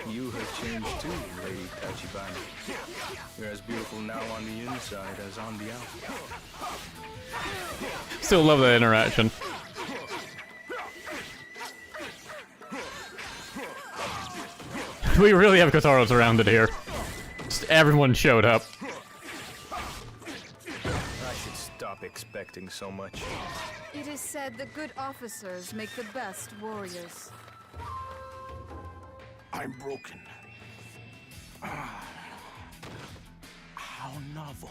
You have changed too, Lady Tachibana. You're as beautiful now on the inside as on the outside. Still love that interaction. We really have Kotaro surrounded here. Just everyone showed up. I should stop expecting so much. It is said that good officers make the best warriors. I'm broken. Ah, how novel.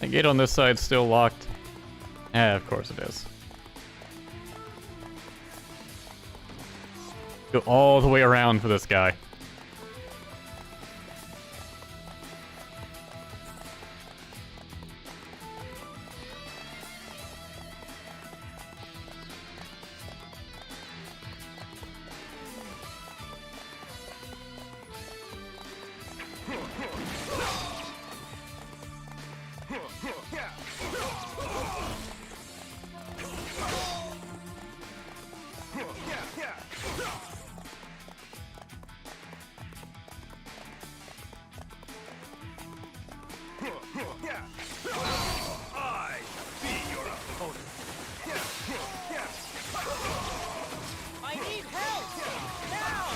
The gate on this side's still locked. Yeah, of course it is. Go all the way around for this guy. I need help! Now!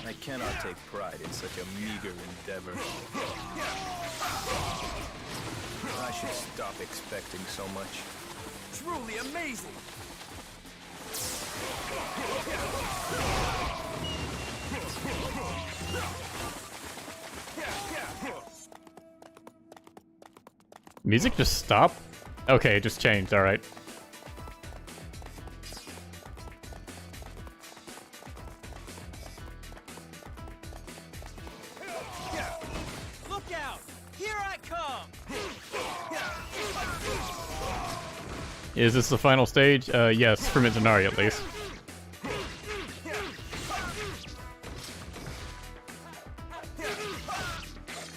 I cannot take pride in such a meager endeavor. I should stop expecting so much. Truly amazing! Music just stopped? Okay, it just changed, alright. Look out! Here I come! Is this the final stage? Yes, for Mitsunari at least.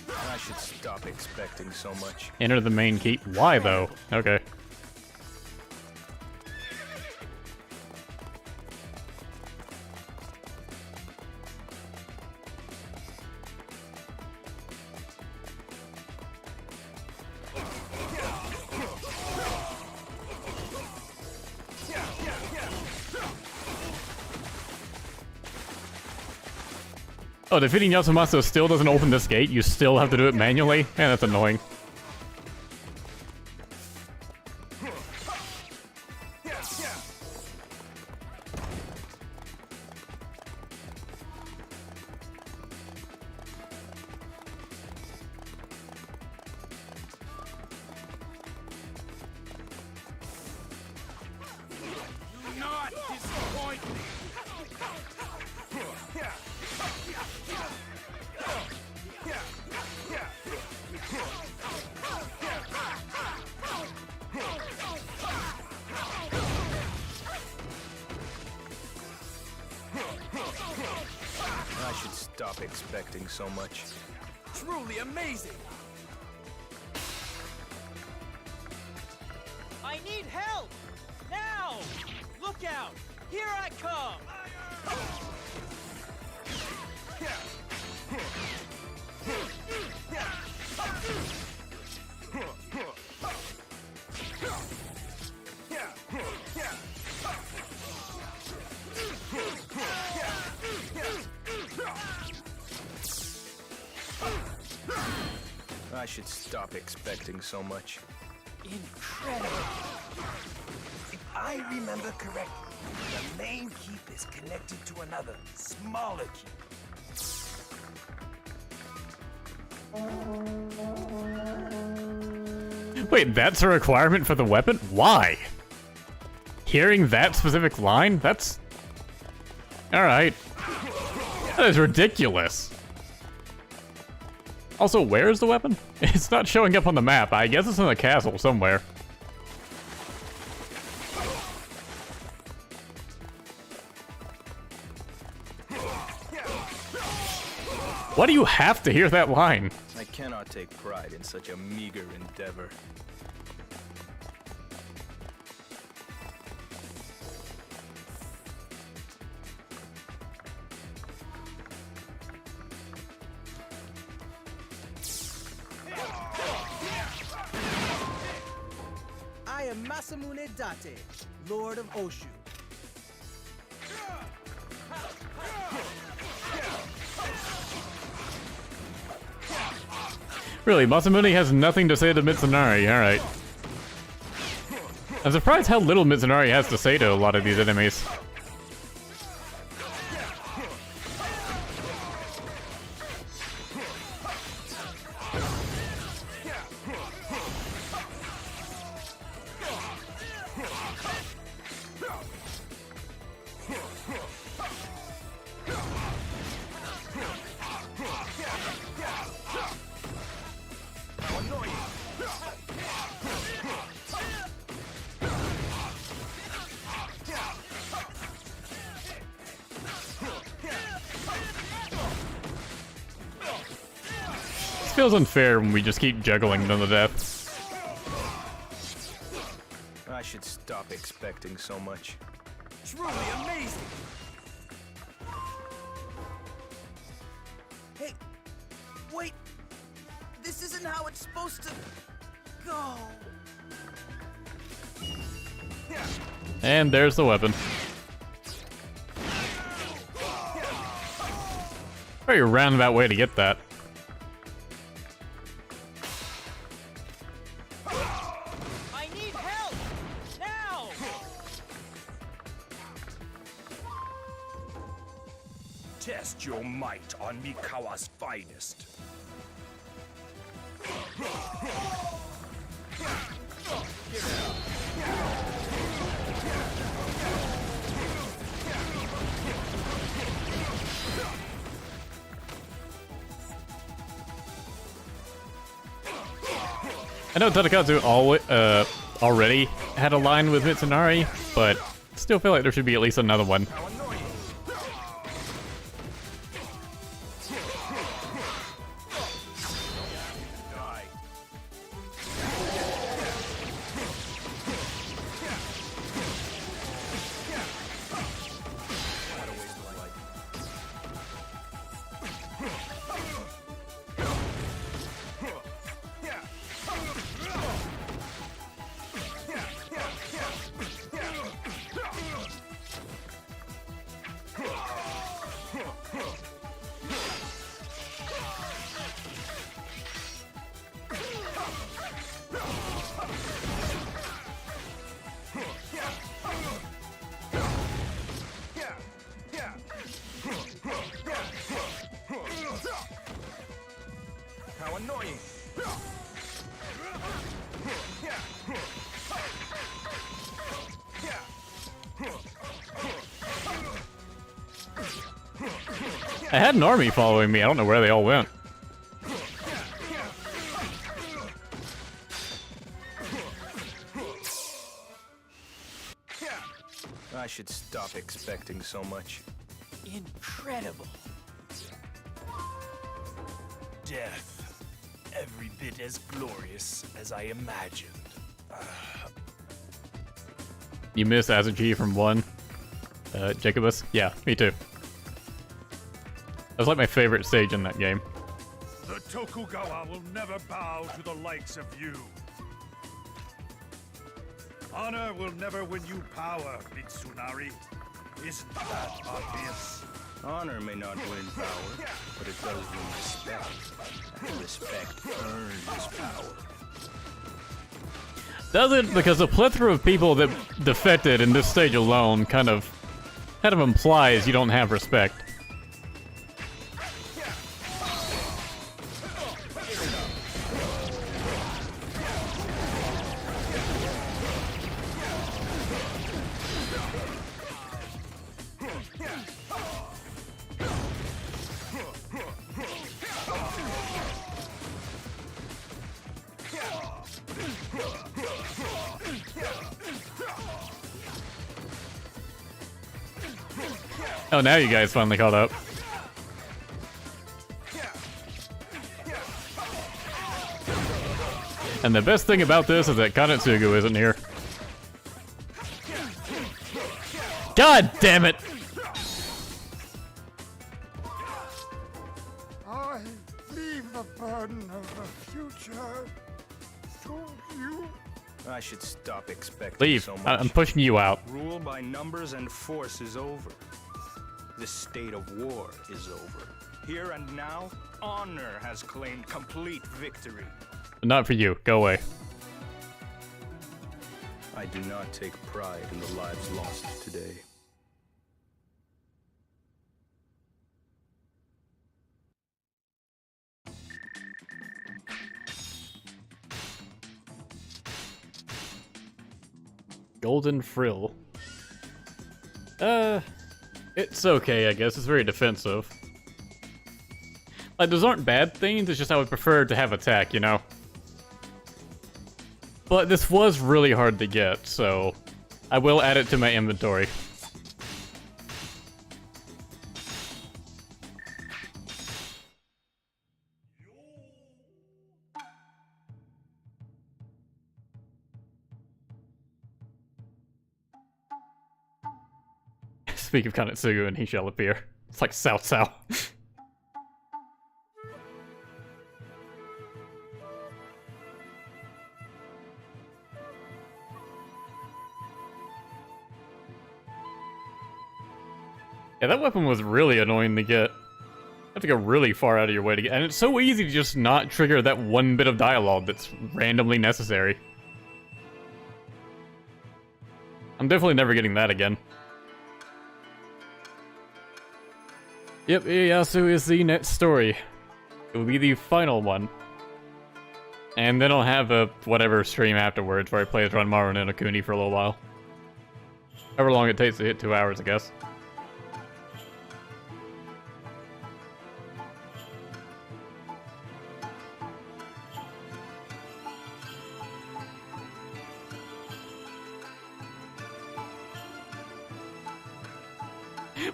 I should stop expecting so much. Enter the main keep. Why though? Okay. Oh, defeating Yasumatsu still doesn't open this gate? You still have to do it manually? Man, that's annoying. Do not disappoint me. I should stop expecting so much. Truly amazing! I need help! Now! Look out! Here I come! I should stop expecting so much. Incredible. If I remember correctly, the main keep is connected to another, smaller keep. Wait, that's a requirement for the weapon? Why? Hearing that specific line? That's... Alright. That is ridiculous. Also, where is the weapon? It's not showing up on the map. I guess it's in the castle somewhere. Why do you have to hear that line? I cannot take pride in such a meager endeavor. I am Masamune Date, Lord of Oshu. Really, Masamune has nothing to say to Mitsunari, alright. I'm surprised how little Mitsunari has to say to a lot of these enemies. This feels unfair when we just keep juggling them to death. I should stop expecting so much. Truly amazing! Hey, wait! This isn't how it's supposed to go. And there's the weapon. Very roundabout way to get that. I need help! Now! Test your might on Mikawa's finest. I know Tadakatsu already had a line with Mitsunari, but still feel like there should be at least another one. How annoying! I had an army following me. I don't know where they all went. I should stop expecting so much. Incredible! Death. Every bit as glorious as I imagined. You miss Azuchi from 1. Jacobus? Yeah, me too. That was like my favorite stage in that game. The Tokugawa will never bow to the likes of you. Honor will never win you power, Mitsunari. Isn't that obvious? Honor may not win power, but it does win respect. And respect earns power. Does it? Because the plethora of people that defected in this stage alone kind of implies you don't have respect. Oh, now you guys finally caught up. And the best thing about this is that Kanetsugu isn't here. God damn it! I leave the burden of the future to you. I should stop expecting Leave. so much. I'm pushing you out. Rule by numbers and force is over. The state of war is over. Here and now, honor has claimed complete victory. Not for you. Go away. I do not take pride in the lives lost today. Golden Frill. It's okay, I guess. It's very defensive. Like, those aren't bad things, it's just I would prefer to have attack, you know? But this was really hard to get, so I will add it to my inventory. Speak of Kanetsugu and he shall appear. It's like Sao Sao. Yeah, that weapon was really annoying to get. You have to go really far out of your way to get, and it's so easy to just not trigger that one bit of dialogue that's randomly necessary. I'm definitely never getting that again. Yep, Ieyasu is the next story. It will be the final one. And then I'll have a whatever stream afterwards where I play as Ranmaru and Inokuni for a little while. However long it takes to hit 2 hours, I guess.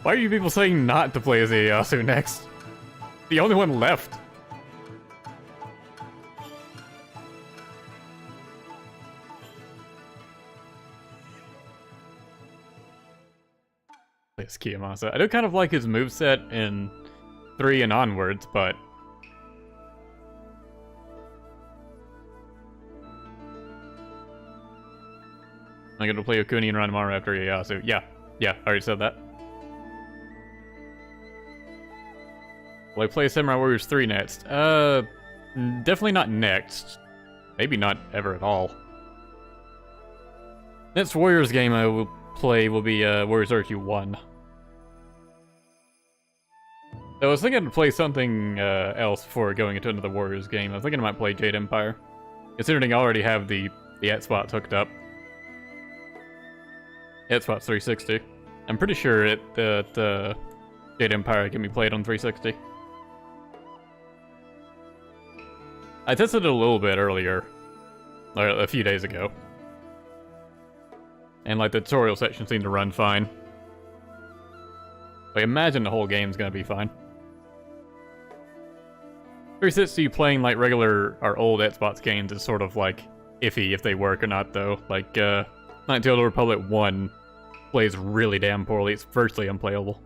Why are you people saying not to play as Ieyasu next? The only one left. Play as Kiyomasa. I do kind of like his moveset in 3 and onwards, but... I'm gonna play Okuni and Ranmaru after Ieyasu. Yeah, I already said that. Will I play Samurai Warriors 3 next? Definitely not next. Maybe not ever at all. Next Warriors game I will play will be Warriors RQ 1. I was thinking to play something else before going into another Warriors game. I was thinking I might play Jade Empire. Considering I already have the Xbox hooked up. Xbox 360. I'm pretty sure that Jade Empire can be played on 360. I tested it a little bit earlier, or a few days ago. And like the tutorial section seemed to run fine. I imagine the whole game's gonna be fine. 360 playing like regular or old Xbox games is sort of like iffy if they work or not though. Like Knights of the Old Republic 1 plays really damn poorly, it's virtually unplayable.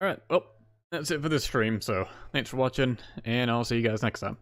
Alright, well, that's it for this stream, so thanks for watching, and I'll see you guys next time.